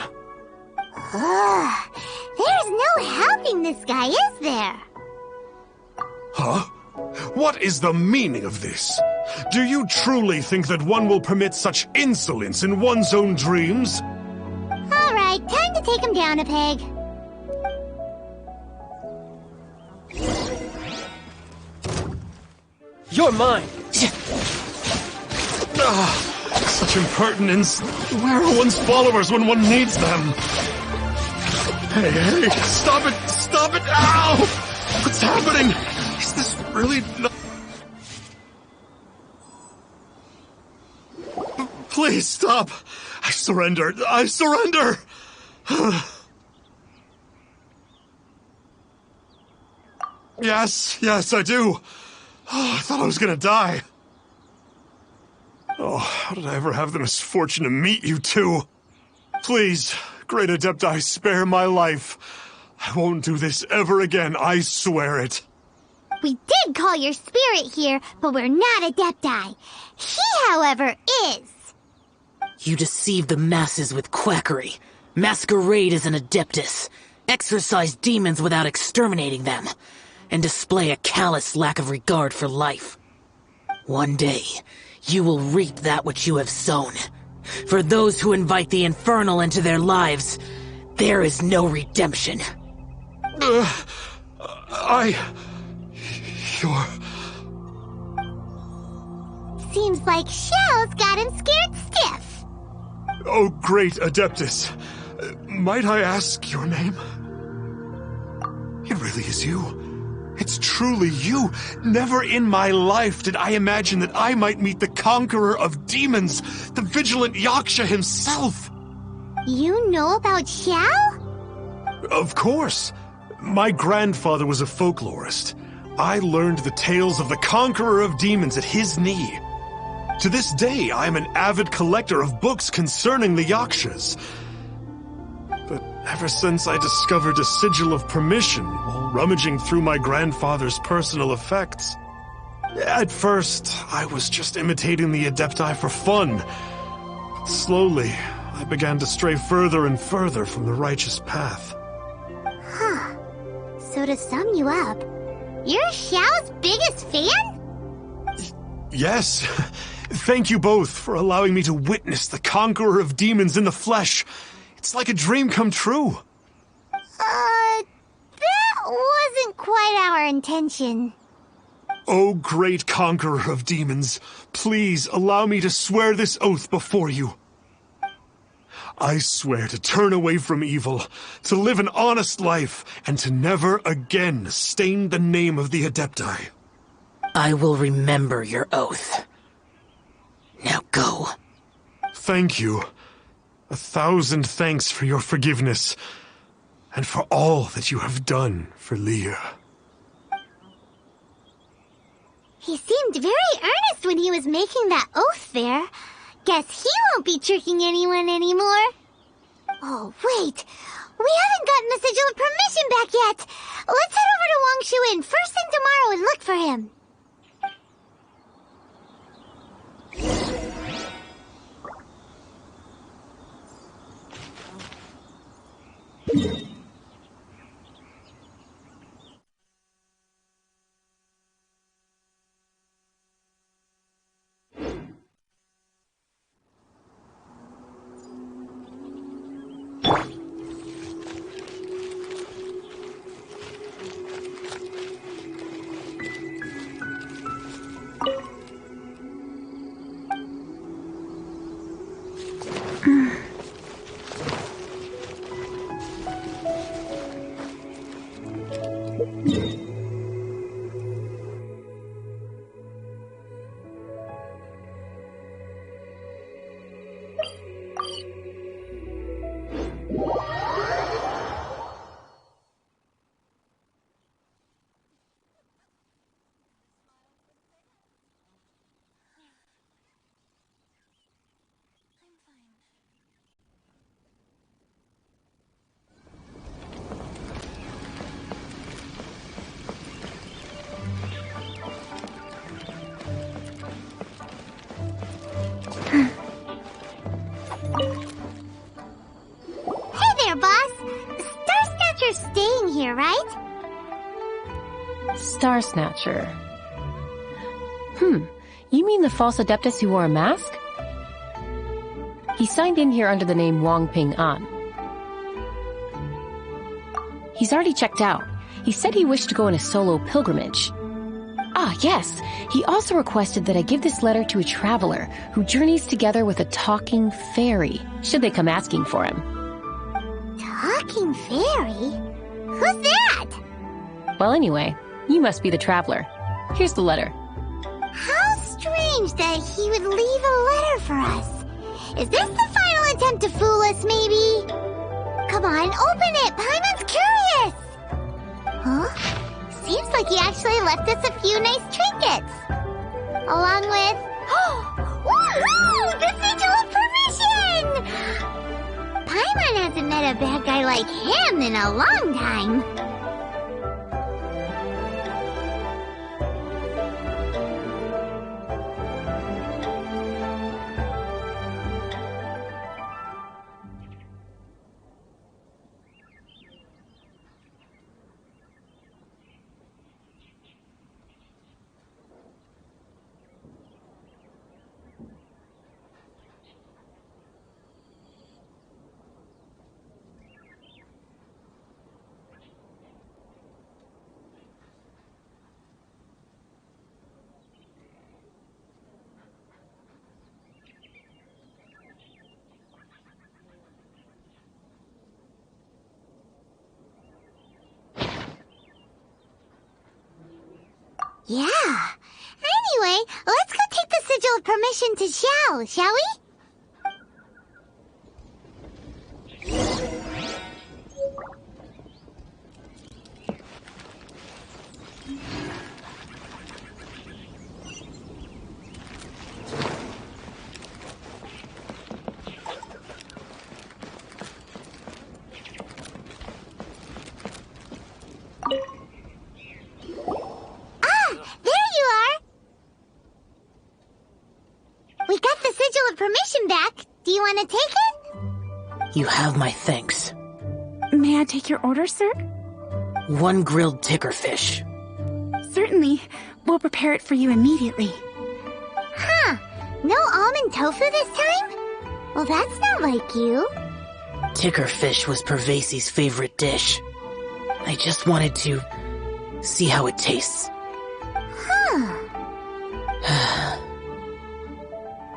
There's no helping this guy, is there? Huh? What is the meaning of this? Do you truly think that one will permit such insolence in one's own dreams? take him down a peg. You're mine! Such impertinence. Where are one's followers when one needs them? Hey, stop it! Stop it! Ow! What's happening? Is this really not... Please stop! I surrender! I surrender! Yes, I do. Oh, I thought I was gonna die. Oh, how did I ever have the misfortune to meet you two? Please, Great Adepti, spare my life. I won't do this ever again, I swear it. We did call your spirit here, but we're not Adepti. He, however, is. You deceive the masses with quackery, masquerade as an Adeptus, exorcise demons without exterminating them, and display a callous lack of regard for life. One day, you will reap that which you have sown. For those who invite the infernal into their lives, there is no redemption. You're... Seems like Xiao's got him scared stiff. Oh, great Adeptus. Might I ask your name? It really is you. It's truly you. Never in my life did I imagine that I might meet the conqueror of demons, the vigilant Yaksha himself. You know about Xiao? Of course. My grandfather was a folklorist. I learned the tales of the conqueror of demons at his knee. To this day, I am an avid collector of books concerning the Yakshas. But ever since I discovered a sigil of permission while rummaging through my grandfather's personal effects, at first, I was just imitating the Adepti for fun. But slowly, I began to stray further and further from the righteous path. Huh. So to sum you up, you're Xiao's biggest fan? Yes. Thank you both for allowing me to witness the conqueror of demons in the flesh. It's like a dream come true. That wasn't quite our intention. Oh, great conqueror of demons, please allow me to swear this oath before you. I swear to turn away from evil, to live an honest life, and to never again stain the name of the Adepti. I will remember your oath. Now go. Thank you. 1,000 thanks for your forgiveness, and for all that you have done for Leah. He seemed very earnest when he was making that oath there. Guess he won't be tricking anyone anymore. Oh, wait. We haven't gotten the sigil of permission back yet. Let's head over to Wangshu Inn first thing tomorrow and look for him. Staying here, right? Star Snatcher. You mean the false Adeptus who wore a mask? He signed in here under the name Wang Ping An. He's already checked out. He said he wished to go on a solo pilgrimage. Ah, yes. He also requested that I give this letter to a traveler who journeys together with a talking fairy, should they come asking for him. Talking fairy? Who's that? Well, anyway, you must be the traveler. Here's the letter. How strange that he would leave a letter for us. Is this the final attempt to fool us, maybe? Come on, open it! Paimon's curious! Huh? Seems like he actually left us a few nice trinkets. Along with... Woohoo! The Sigil of Permission! Paimon hasn't met a bad guy like him in a long time. Yeah. Anyway, let's go take the Sigil of Permission to Xiao, shall we? Permission back. Do you want to take it? You have my thanks. May I take your order, sir? 1 grilled ticker fish. Certainly. We'll prepare it for you immediately. Huh. No almond tofu this time? Well, that's not like you. Ticker fish was Pervasi's favorite dish. I just wanted to see how it tastes. Huh.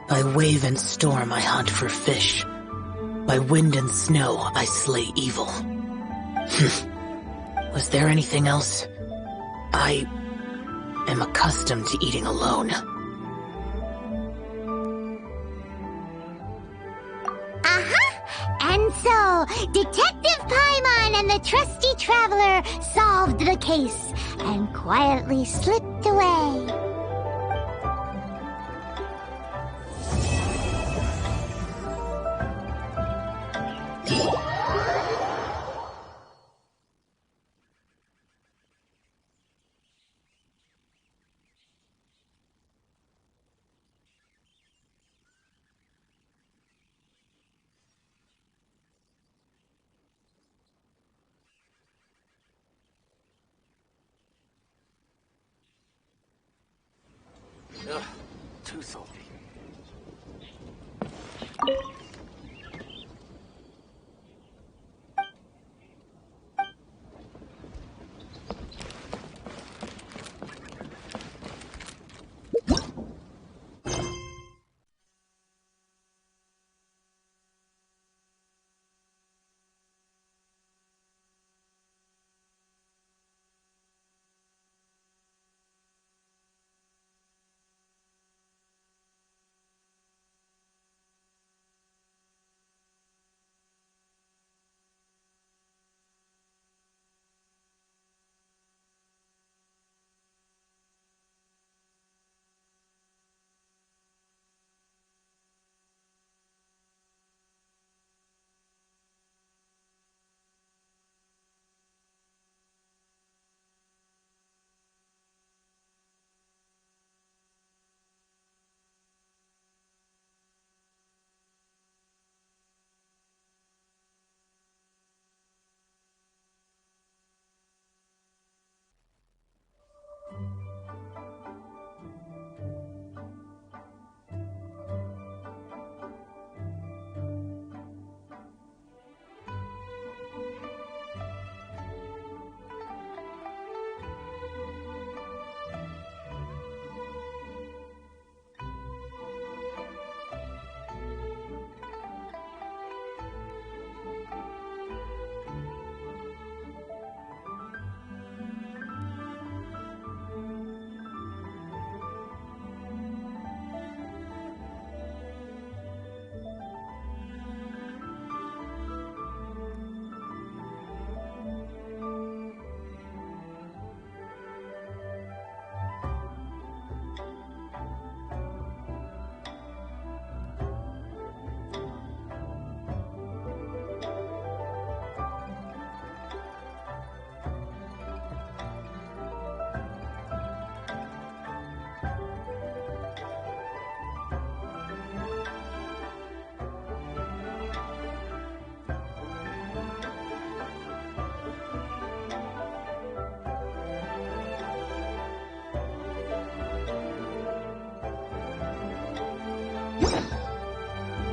By wave and storm I hunt for fish. By wind and snow I slay evil. Was there anything else? I am accustomed to eating alone. And so, Detective Paimon and the trusty traveler solved the case and quietly slipped away. Ugh, too salty.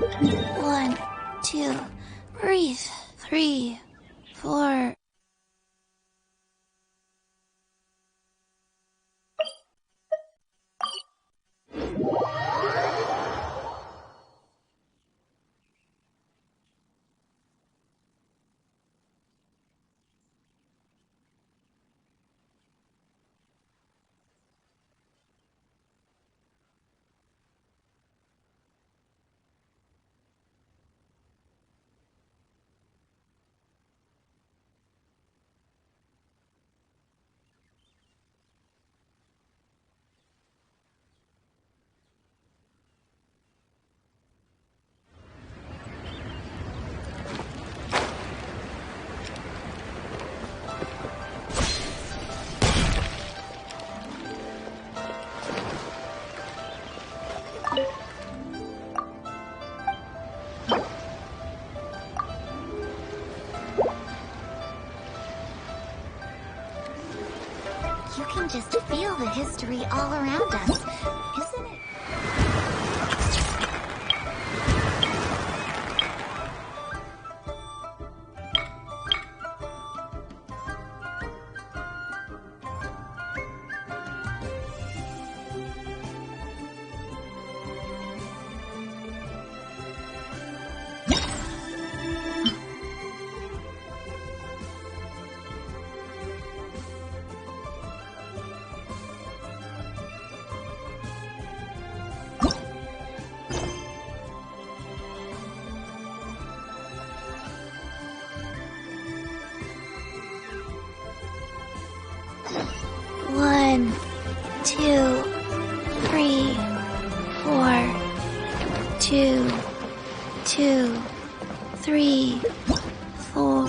1, 2, breathe. 3, 4. You can just feel the history all around us, isn't it? One, 2, 3, 4. 2, 2, 3, 4.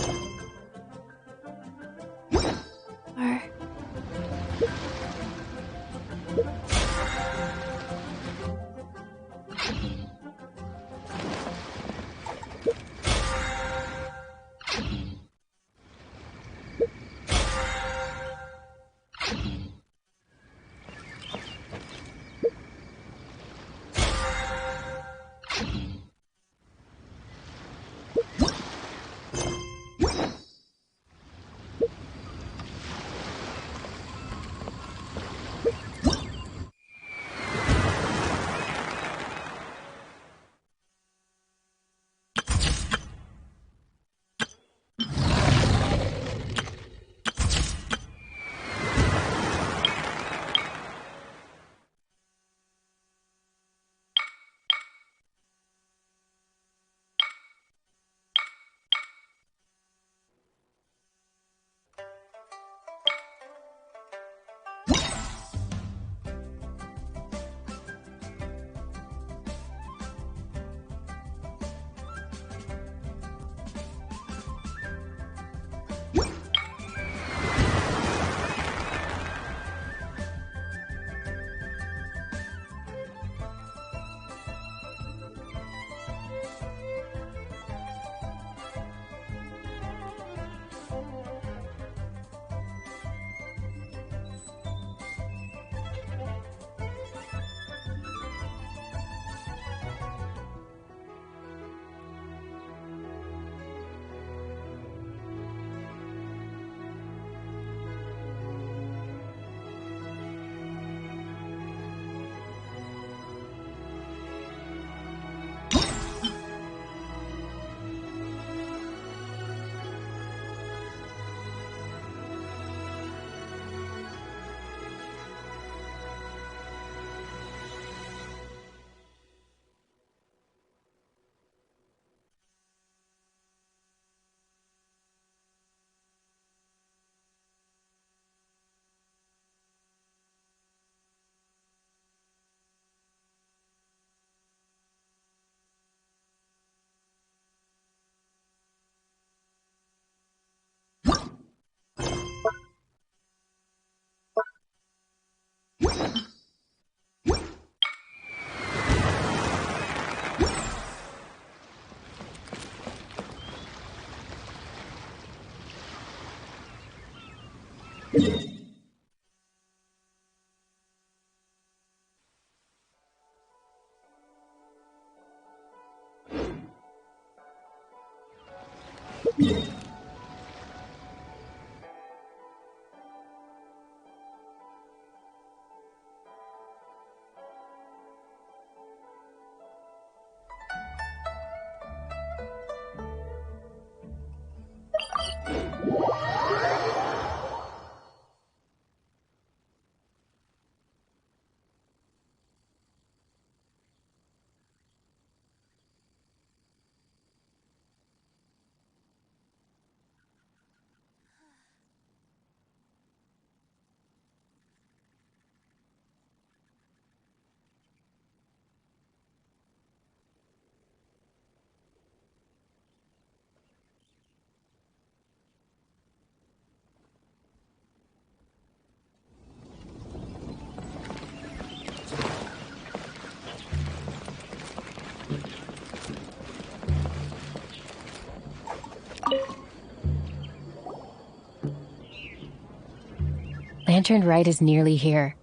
Lantern Rite is nearly here.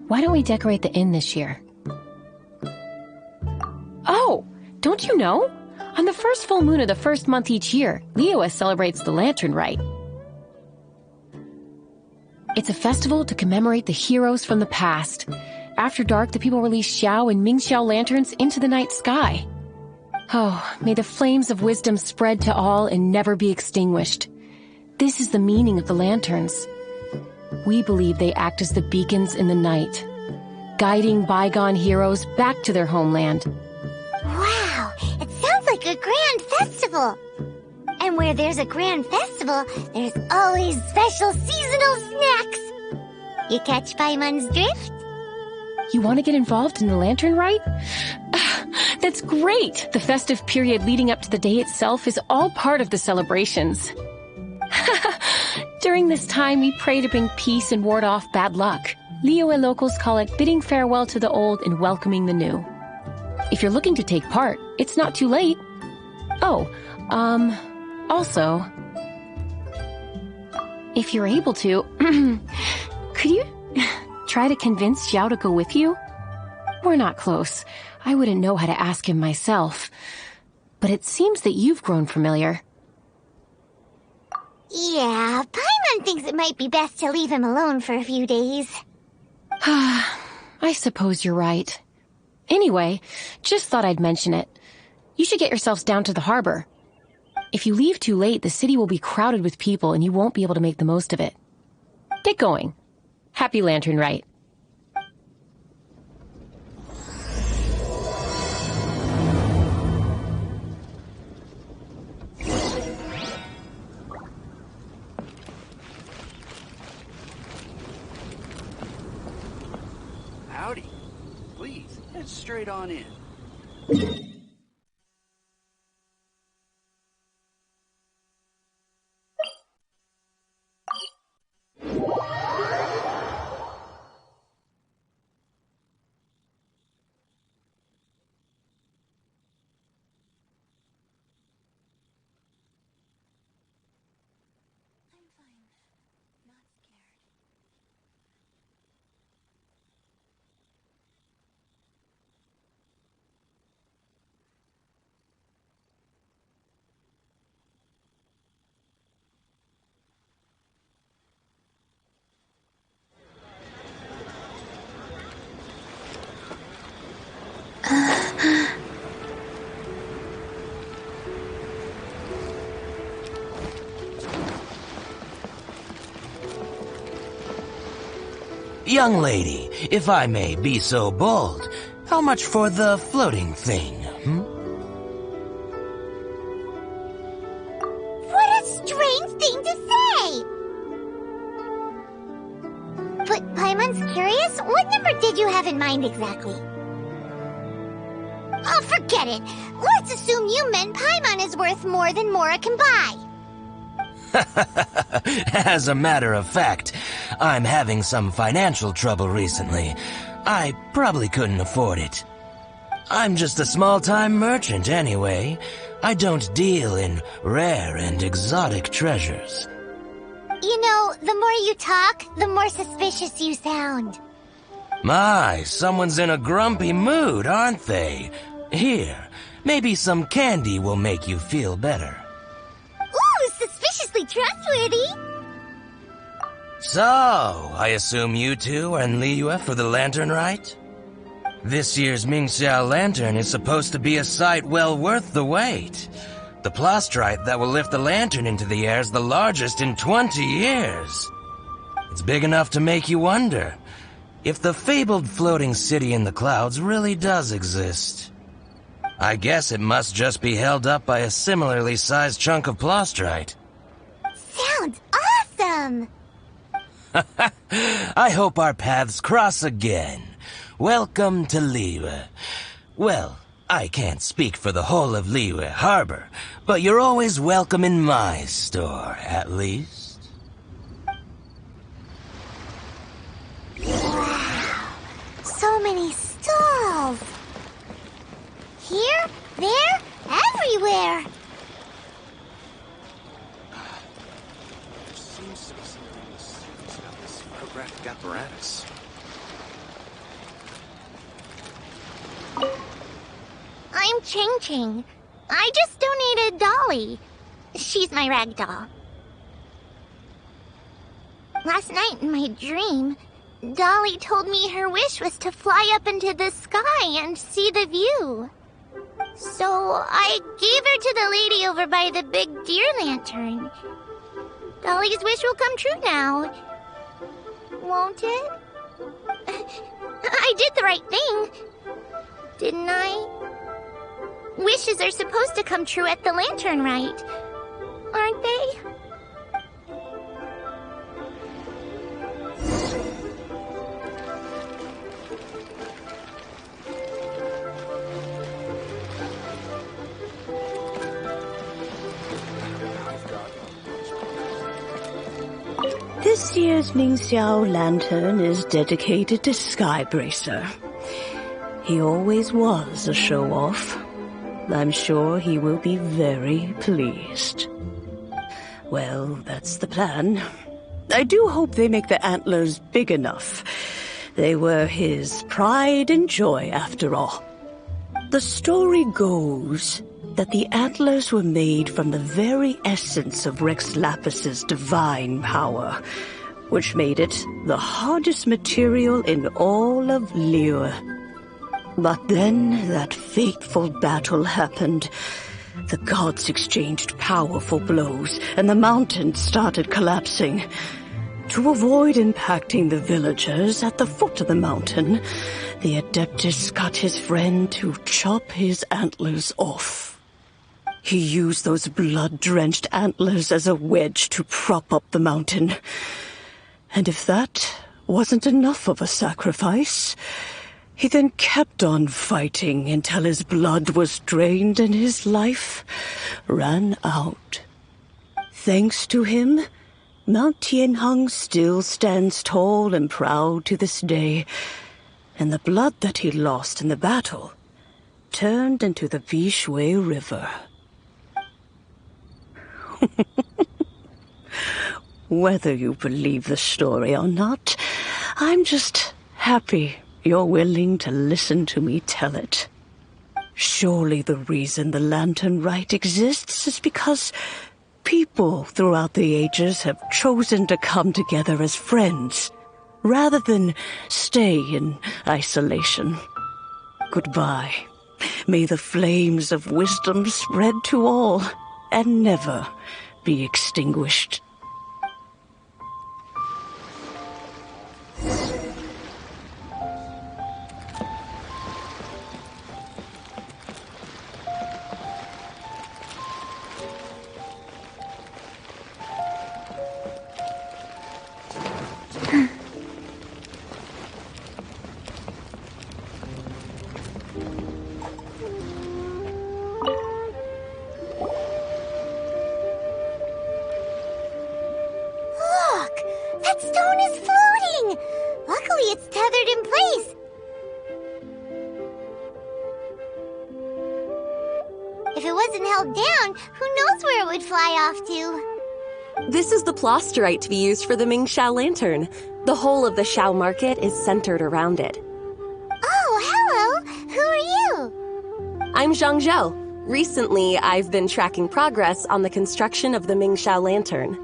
Why don't we decorate the inn this year? Oh, don't you know? On the first full moon of the first month each year, Liyue celebrates the Lantern Rite. It's a festival to commemorate the heroes from the past. After dark, the people release Xiao and Mingxiao lanterns into the night sky. Oh, may the flames of wisdom spread to all and never be extinguished. This is the meaning of the lanterns. We believe they act as the beacons in the night, guiding bygone heroes back to their homeland. Wow, it sounds like a grand festival. And where there's a grand festival, there's always special seasonal snacks. You catch Paimon's drift? You want to get involved in the Lantern Rite? That's great! The festive period leading up to the day itself is all part of the celebrations. During this time, we pray to bring peace and ward off bad luck. Liyue locals call it bidding farewell to the old and welcoming the new. If you're looking to take part, it's not too late. Oh, also, if you're able to, could you try to convince Xiao to go with you? We're not close. I wouldn't know how to ask him myself. But it seems that you've grown familiar. Yeah, Paimon thinks it might be best to leave him alone for a few days. I suppose you're right. Anyway, just thought I'd mention it. You should get yourselves down to the harbor. If you leave too late, the city will be crowded with people and you won't be able to make the most of it. Get going. Happy Lantern Rite. Howdy. Please, head straight on in. Young lady, if I may be so bold, how much for the floating thing, What a strange thing to say! But Paimon's curious, what number did you have in mind exactly? Oh, forget it. Let's assume you meant Paimon is worth more than Mora can buy. As a matter of fact, I'm having some financial trouble recently. I probably couldn't afford it. I'm just a small-time merchant anyway. I don't deal in rare and exotic treasures. You know, the more you talk, the more suspicious you sound. My, someone's in a grumpy mood, aren't they? Here, maybe some candy will make you feel better. trustworthy. So, I assume you two are in Liyue for the lantern rite? This year's Mingxiao lantern is supposed to be a sight well worth the wait. The plastrite that will lift the lantern into the air is the largest in 20 years. It's big enough to make you wonder if the fabled floating city in the clouds really does exist. I guess it must just be held up by a similarly sized chunk of plastrite. Sounds awesome! I hope our paths cross again. Welcome to Liyue. Well, I can't speak for the whole of Liyue Harbor, but you're always welcome in my store, at least. Wow, so many stalls. Here, there, everywhere. Seems to be something mysterious about this photographic apparatus. I'm Ching Ching. I just donated Dolly. She's my rag doll. Last night in my dream, Dolly told me her wish was to fly up into the sky and see the view. So I gave her to the lady over by the big deer lantern. Dolly's wish will come true now. Won't it? I did the right thing, didn't I? Wishes are supposed to come true at the lantern rite, aren't they? This year's Mingxiao lantern is dedicated to Skybracer. He always was a show-off. I'm sure he will be very pleased. Well, that's the plan. I do hope they make the antlers big enough. They were his pride and joy, after all. The story goes that the antlers were made from the very essence of Rex Lapis's divine power, which made it the hardest material in all of Liyue. But then that fateful battle happened. The gods exchanged powerful blows, and the mountain started collapsing. To avoid impacting the villagers at the foot of the mountain, the Adeptus got his friend to chop his antlers off. He used those blood-drenched antlers as a wedge to prop up the mountain. And if that wasn't enough of a sacrifice, he then kept on fighting until his blood was drained and his life ran out. Thanks to him, Mount Tianheng still stands tall and proud to this day, and the blood that he lost in the battle turned into the Vishui River. Whether you believe the story or not, I'm just happy you're willing to listen to me tell it. Surely the reason the Lantern Rite exists is because people throughout the ages have chosen to come together as friends, rather than stay in isolation. Goodbye. May the flames of wisdom spread to all, and never be extinguished. That stone is floating! Luckily, it's tethered in place. If it wasn't held down, who knows where it would fly off to? This is the plasterite to be used for the Mingxiao lantern. The whole of the Xiao market is centered around it. Oh, hello! Who are you? I'm Zhang Zhou. Recently, I've been tracking progress on the construction of the Mingxiao lantern.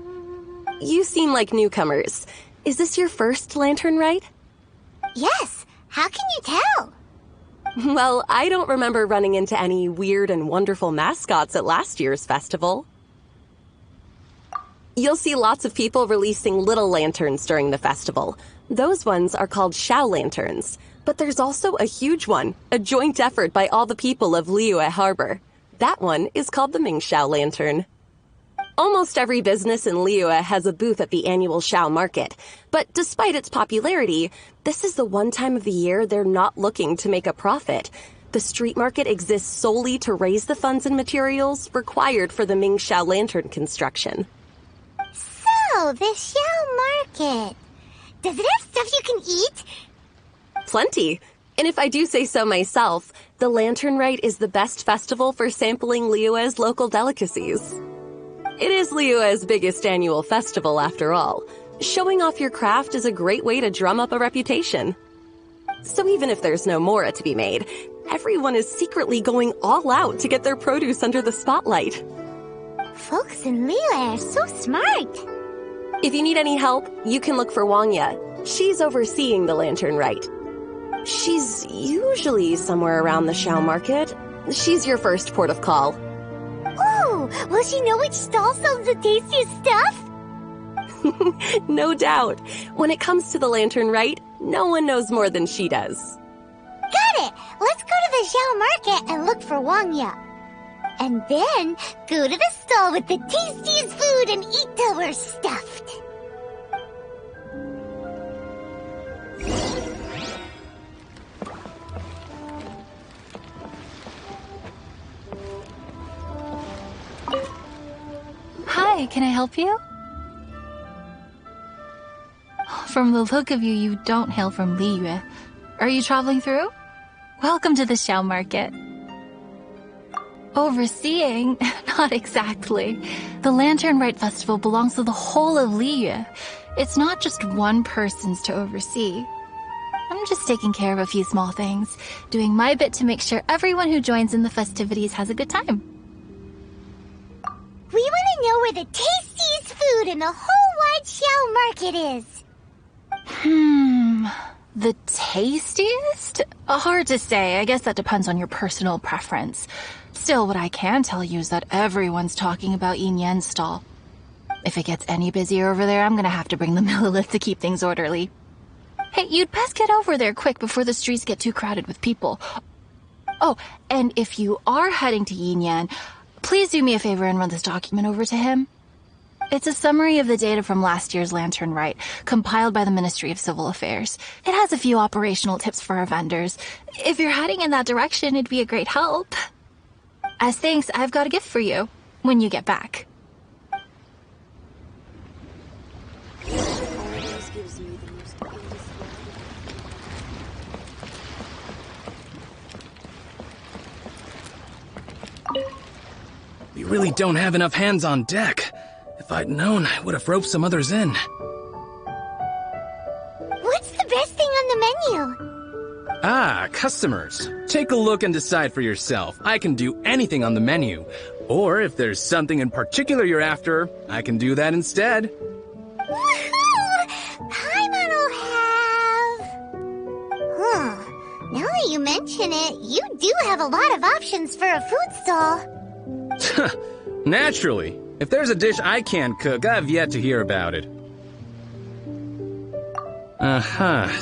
You seem like newcomers. Is this your first lantern rite? Yes. How can you tell? Well, I don't remember running into any weird and wonderful mascots at last year's festival. You'll see lots of people releasing little lanterns during the festival. Those ones are called Xiao lanterns. But there's also a huge one, a joint effort by all the people of Liyue Harbor. That one is called the Mingxiao lantern. Almost every business in Liyue has a booth at the annual Xiao market. But despite its popularity, this is the one time of the year they're not looking to make a profit. The street market exists solely to raise the funds and materials required for the Mingxiao lantern construction. So, the Xiao market. Does it have stuff you can eat? Plenty. And if I do say so myself, the Lantern Rite is the best festival for sampling Liyue's local delicacies. It is Liyue's biggest annual festival, after all. Showing off your craft is a great way to drum up a reputation. So even if there's no mora to be made, everyone is secretly going all out to get their produce under the spotlight. Folks in Liyue are so smart. If you need any help, you can look for Wangya. She's overseeing the Lantern Rite. She's usually somewhere around the Xiao market. She's your first port of call. Ooh, will she know which stall sells the tastiest stuff? No doubt. When it comes to the Lantern Rite, no one knows more than she does. Got it! Let's go to the Xiao market and look for Wangya. And then go to the stall with the tastiest food and eat till we're stuffed. Hi, can I help you? From the look of you, you don't hail from Liyue. Are you traveling through? Welcome to the Xiao market. Overseeing? Not exactly. The Lantern Rite Festival belongs to the whole of Liyue. It's not just one person's to oversee. I'm just taking care of a few small things, doing my bit to make sure everyone who joins in the festivities has a good time. We want to know where the tastiest food in the whole wide Xiao market is. The tastiest? Hard to say. I guess that depends on your personal preference. Still, what I can tell you is that everyone's talking about Yin Yan's stall. If it gets any busier over there, I'm gonna have to bring the Millilith to keep things orderly. Hey, you'd best get over there quick before the streets get too crowded with people. Oh, and if you are heading to Yin Yan, please do me a favor and run this document over to him. It's a summary of the data from last year's Lantern Rite, compiled by the Ministry of Civil Affairs. It has a few operational tips for our vendors. If you're heading in that direction, it'd be a great help. As thanks, I've got a gift for you when you get back. We really don't have enough hands on deck. If I'd known, I would have roped some others in. What's the best thing on the menu? Ah, customers. Take a look and decide for yourself. I can do anything on the menu. Or if there's something in particular you're after, I can do that instead. Woohoo! Paimon will have... Now that you mention it, you do have a lot of options for a food stall. Naturally. If there's a dish I can't cook, I've yet to hear about it.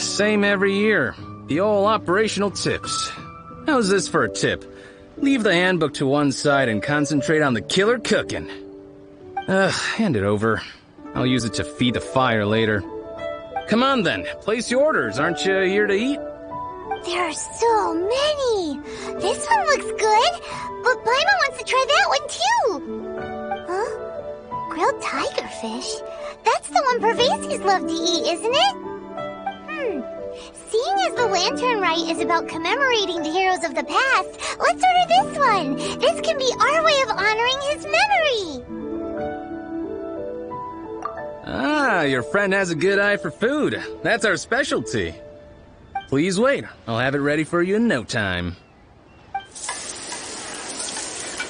Same every year. The old operational tips. How's this for a tip? Leave the handbook to one side and concentrate on the killer cooking. Hand it over. I'll use it to feed the fire later. Come on then, place your orders. Aren't you here to eat? There are so many. This one looks good, but Paimon wants to try that one too. Huh? Grilled tiger fish? That's the one Pervasives love to eat, isn't it? Seeing as the Lantern Rite is about commemorating the heroes of the past, let's order this one. This can be our way of honoring his memory. Ah, your friend has a good eye for food. That's our specialty. Please wait. I'll have it ready for you in no time.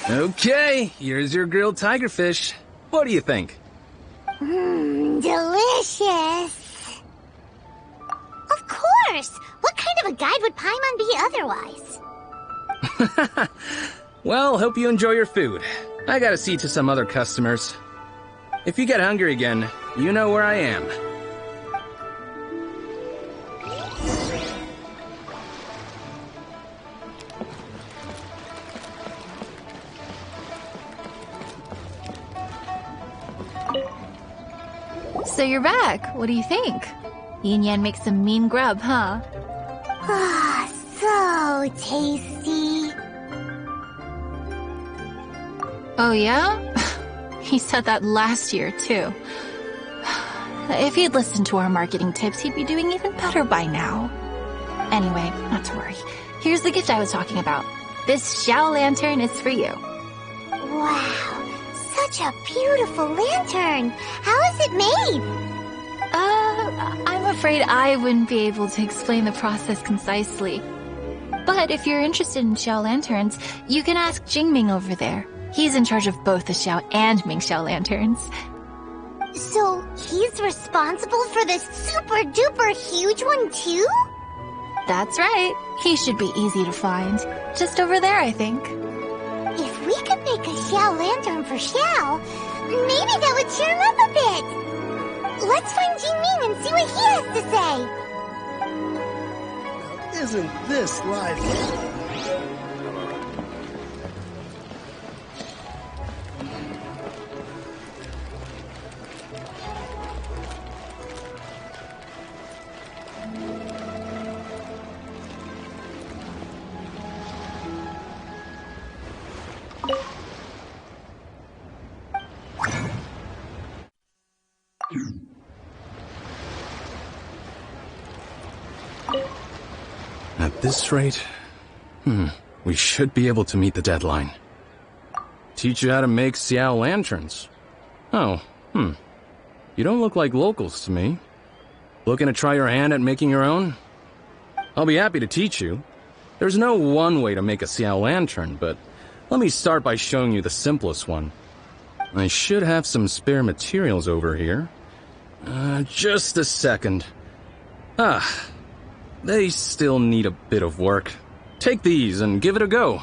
Okay, here's your grilled tigerfish. What do you think? Delicious. Of course. What kind of a guide would Paimon be otherwise? Well, hope you enjoy your food. I gotta see to some other customers. If you get hungry again, you know where I am. So you're back. What do you think? Yin Yan makes some mean grub, huh? Ah, so tasty. Oh yeah? He said that last year, too. If he'd listened to our marketing tips, he'd be doing even better by now. Anyway, not to worry. Here's the gift I was talking about. This Xiao lantern is for you. Wow, such a beautiful lantern. How is it made? I'm afraid I wouldn't be able to explain the process concisely. But if you're interested in Xiao lanterns, you can ask Jingming over there. He's in charge of both the Xiao and Mingxiao lanterns. So, he's responsible for this super-duper huge one, too? That's right. He should be easy to find. Just over there, I think. If we could make a Xiao lantern for Xiao, maybe that would cheer him up a bit. Let's find Jingming and see what he has to say. Isn't this lively? At this rate, we should be able to meet the deadline. Teach you how to make Xiao lanterns. Oh, You don't look like locals to me. Looking to try your hand at making your own? I'll be happy to teach you. There's no one way to make a Xiao lantern, but let me start by showing you the simplest one. I should have some spare materials over here. Just a second. They still need a bit of work. Take these and give it a go.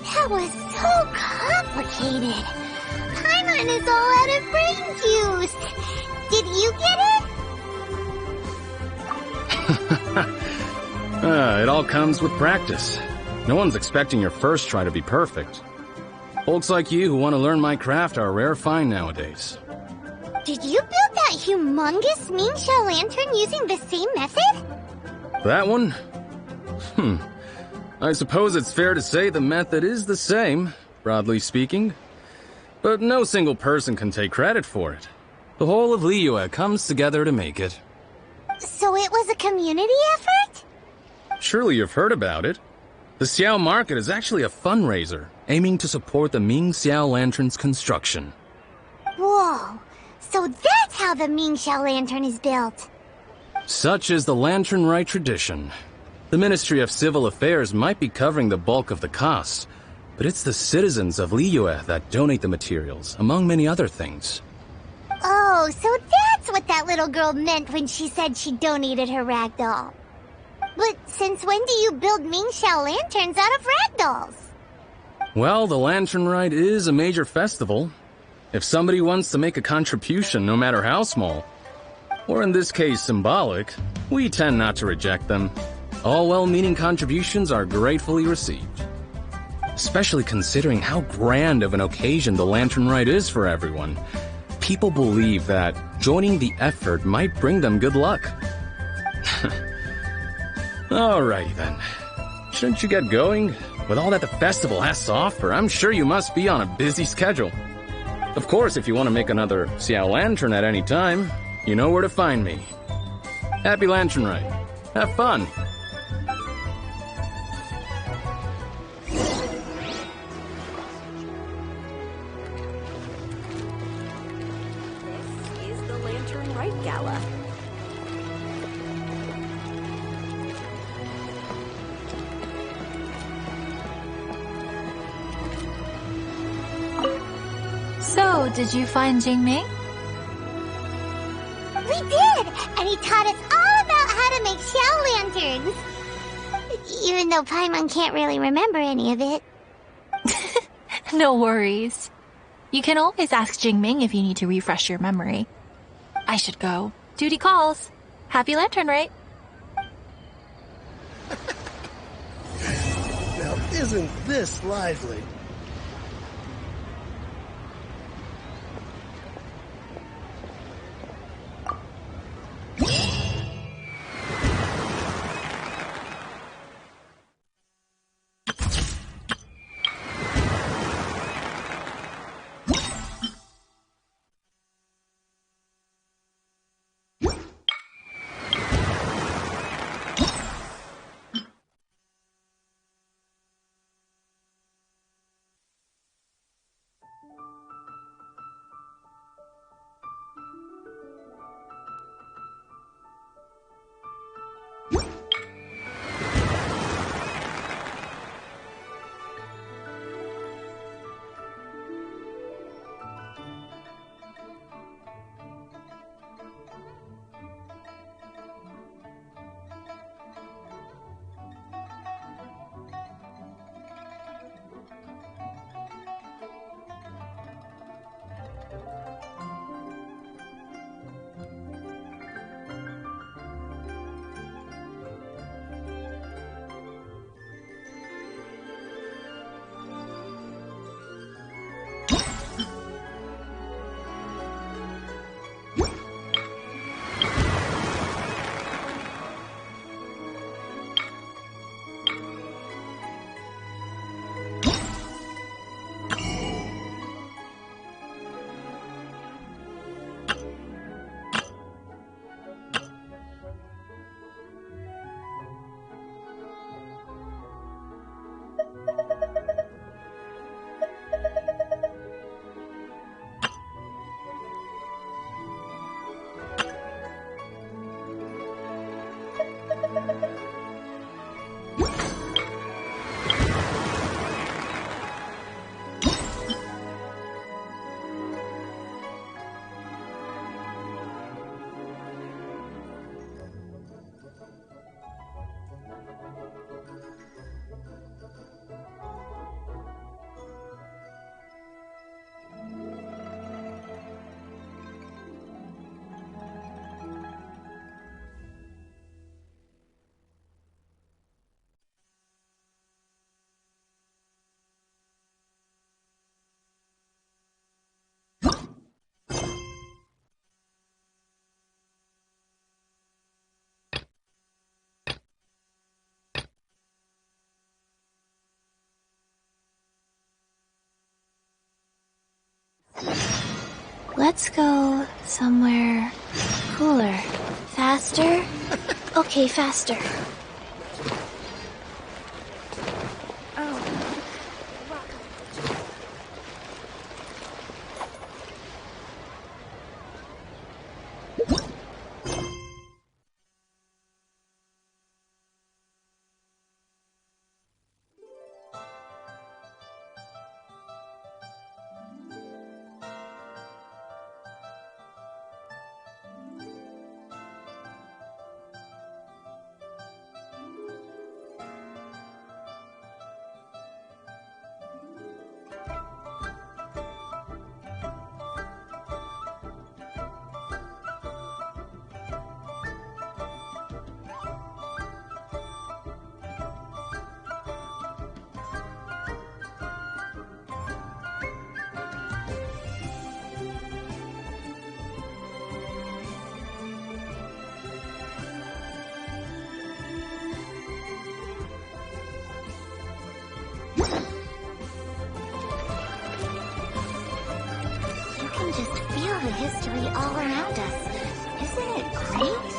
That was so complicated. Paimon is all out of brain juice. Did you get it? It all comes with practice. No one's expecting your first try to be perfect. Folks like you who want to learn my craft are a rare find nowadays. Did you build that humongous Mingxiao lantern using the same method? That one? I suppose it's fair to say the method is the same, broadly speaking. But no single person can take credit for it. The whole of Liyue comes together to make it. So it was a community effort? Surely you've heard about it. The Xiao Market is actually a fundraiser, aiming to support the Ming Xiao Lantern's construction. Whoa, so that's how the Mingxiao lantern is built. Such is the Lantern Rite tradition. The Ministry of Civil Affairs might be covering the bulk of the cost, but it's the citizens of Liyue that donate the materials, among many other things. Oh, so that's what that little girl meant when she said she donated her ragdoll. But since when do you build Mingxiao lanterns out of ragdolls? Well, the Lantern Rite is a major festival. If somebody wants to make a contribution, no matter how small, or in this case symbolic, we tend not to reject them. All well-meaning contributions are gratefully received. Especially considering how grand of an occasion the Lantern Rite is for everyone. People believe that joining the effort might bring them good luck. Alrighty then. Shouldn't you get going? With all that the festival has to offer, I'm sure you must be on a busy schedule. Of course, if you want to make another Xiao Lantern at any time, you know where to find me. Happy Lantern Rite. Have fun. This is the Lantern Rite Gala. So, did you find Jingming? We did! And he taught us all about how to make Xiao lanterns. Even though Paimon can't really remember any of it. No worries. You can always ask Jingming if you need to refresh your memory. I should go. Duty calls. Happy Lantern Rite. Now, isn't this lively? Let's go somewhere cooler. Faster? Okay, faster. just feel the history all around us. Isn't it great?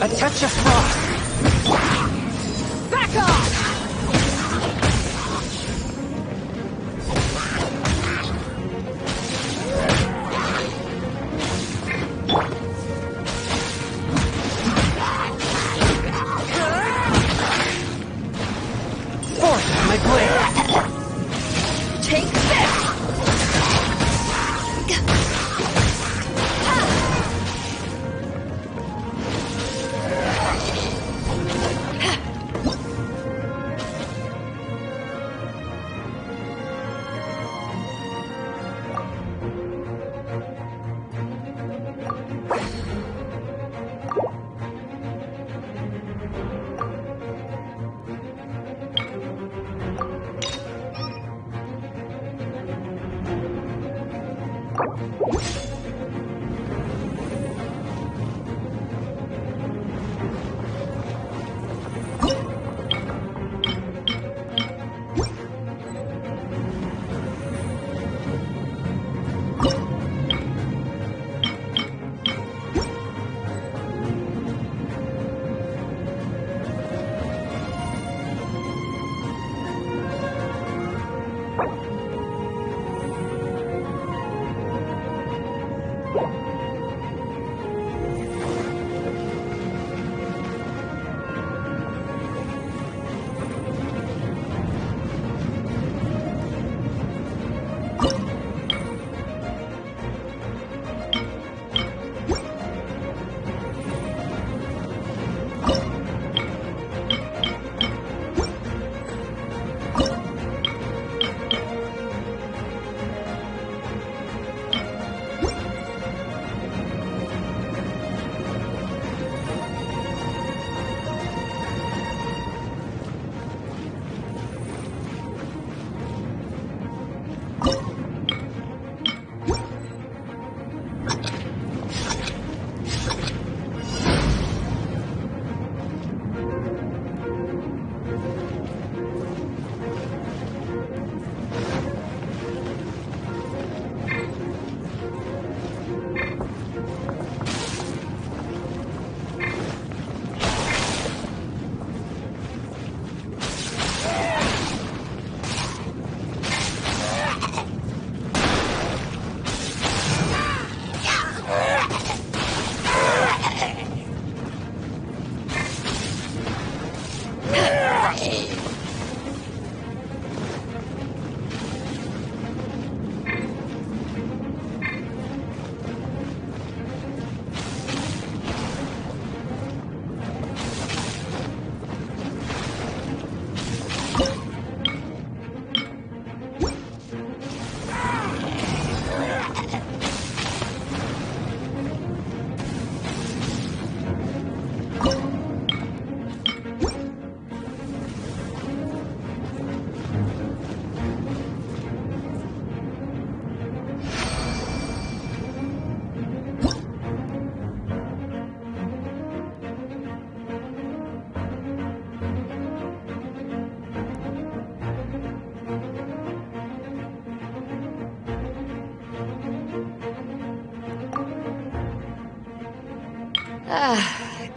A touch of frost! Back off! Force my blade! Take this!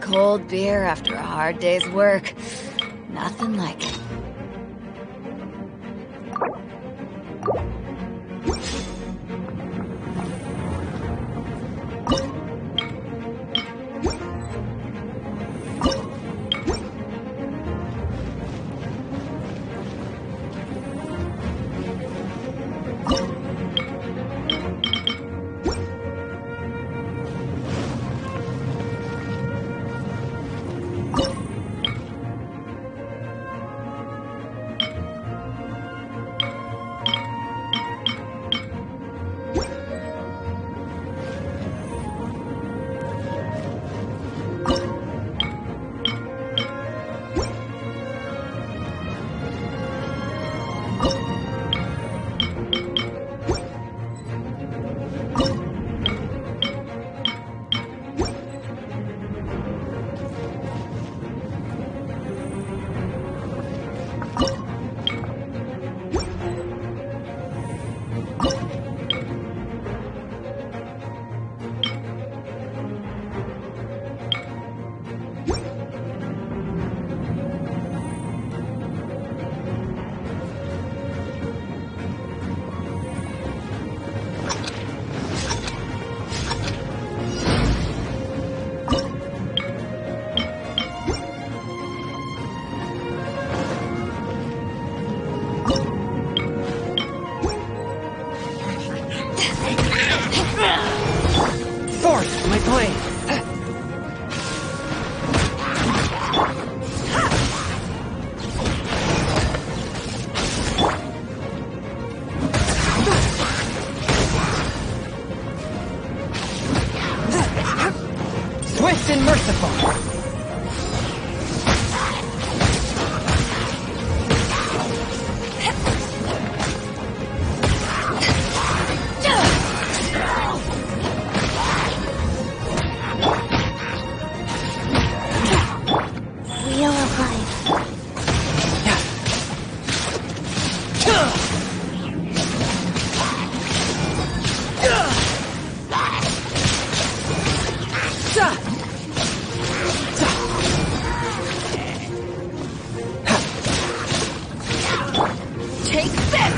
Cold beer after a hard day's work. Nothing like it. Force my blade. Swift and merciful. Wheel of Life. Take this!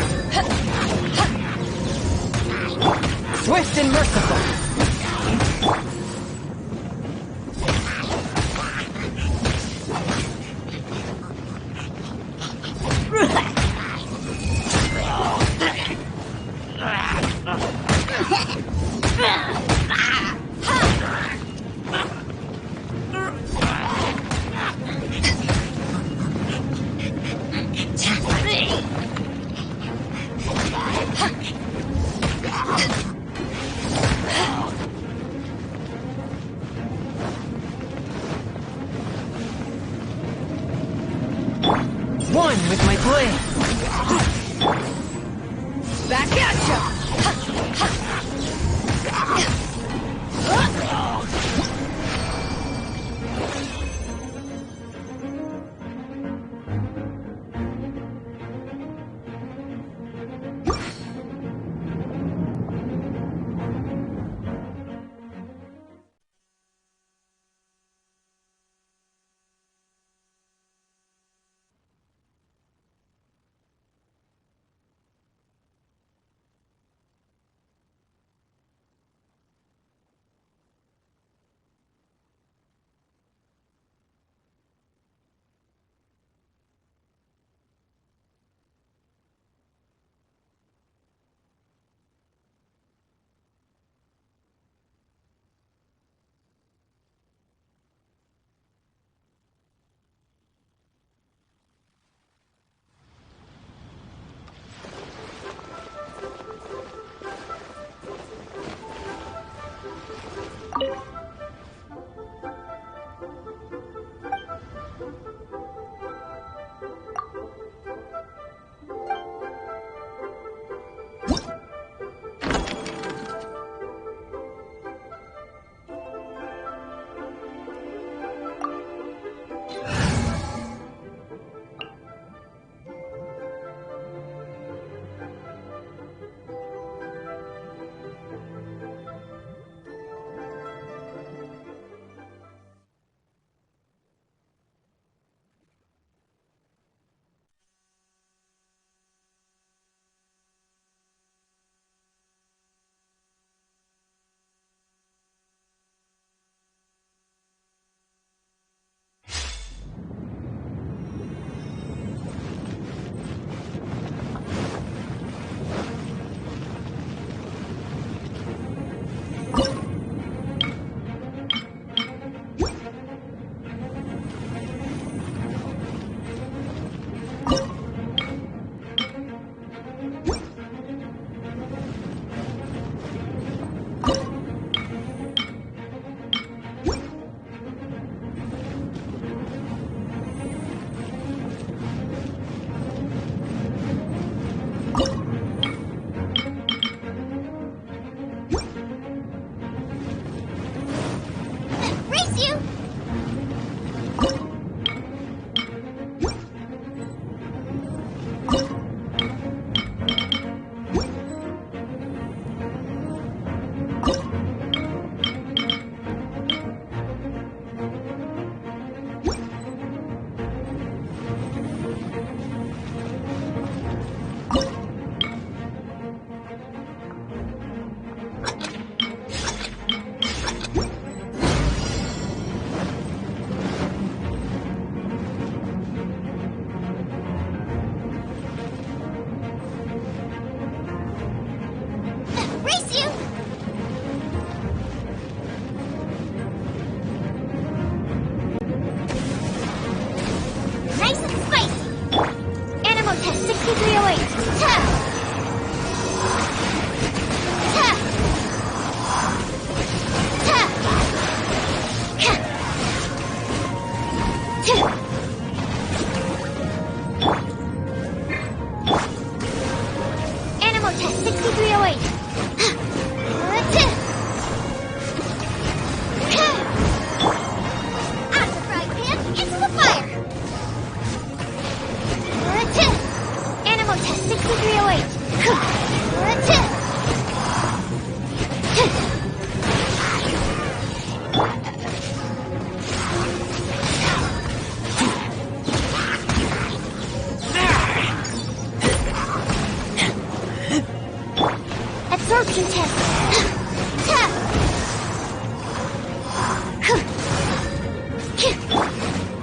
Swift and merciful. One with my blade. Back at ya!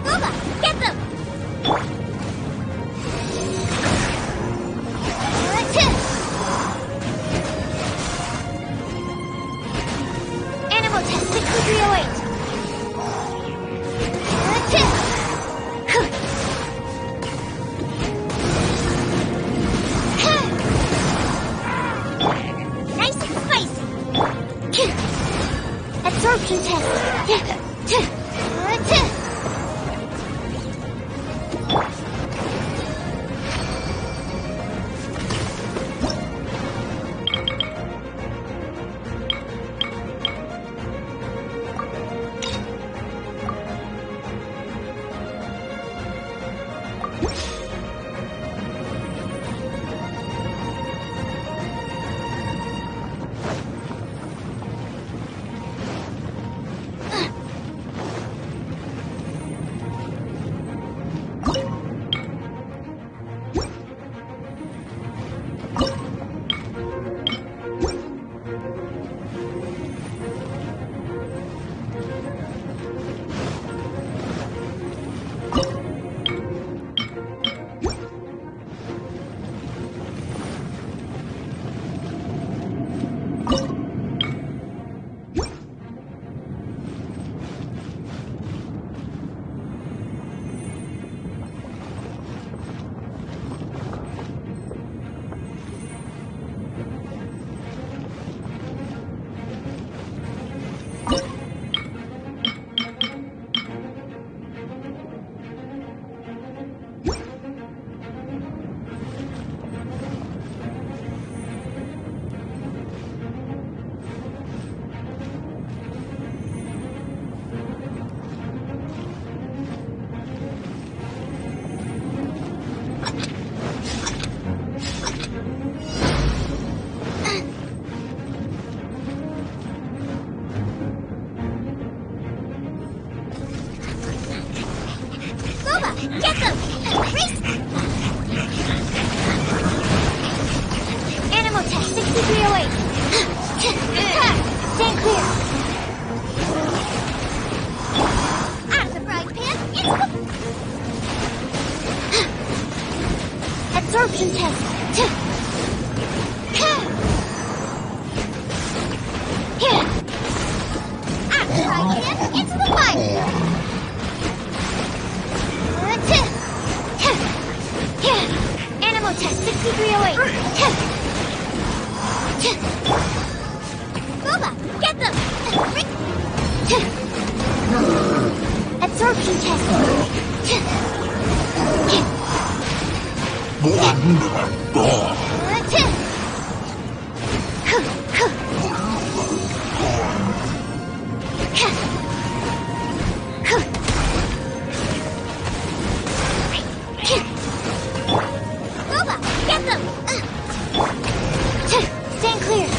Boba, get them! Animal test 6308. Nice and spicy. Absorption test. Boba, get them! Race! Animal test 6308. Stand clear. Out of the frying pan, into the... Absorption test. Here. Out of the frying pan, into the fire. Animal test 6308. Boba, get them! Absorption test. Boba, get them! Stand clear.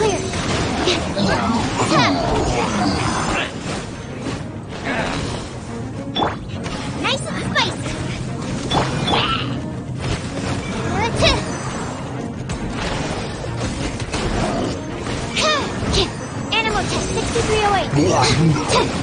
clear. Nice and spicy. Animal test 6308.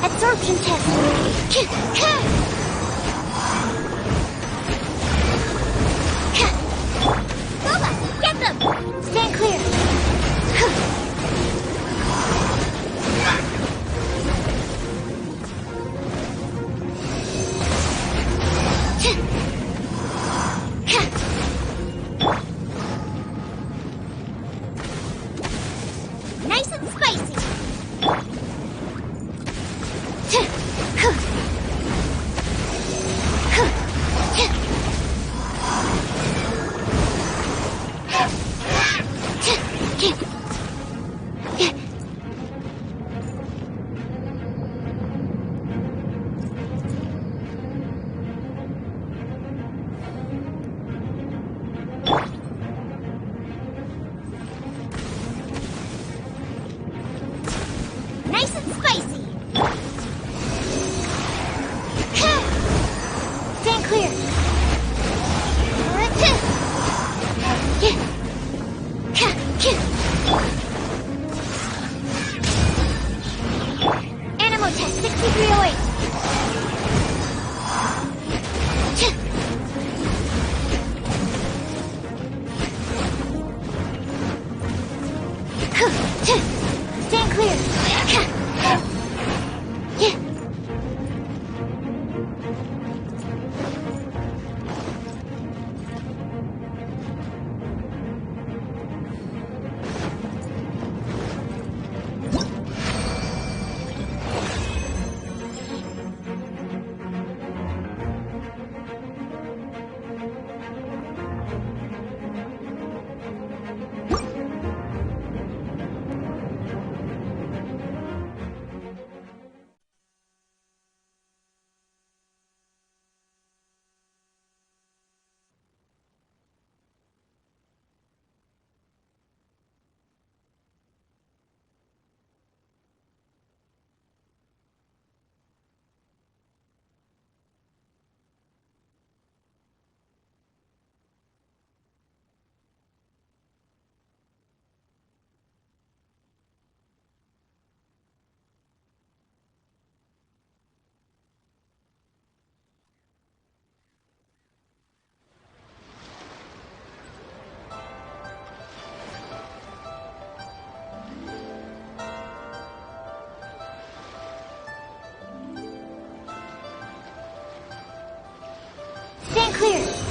Absorption test. Boba, get them! Stand clear. Nice and spicy. clear.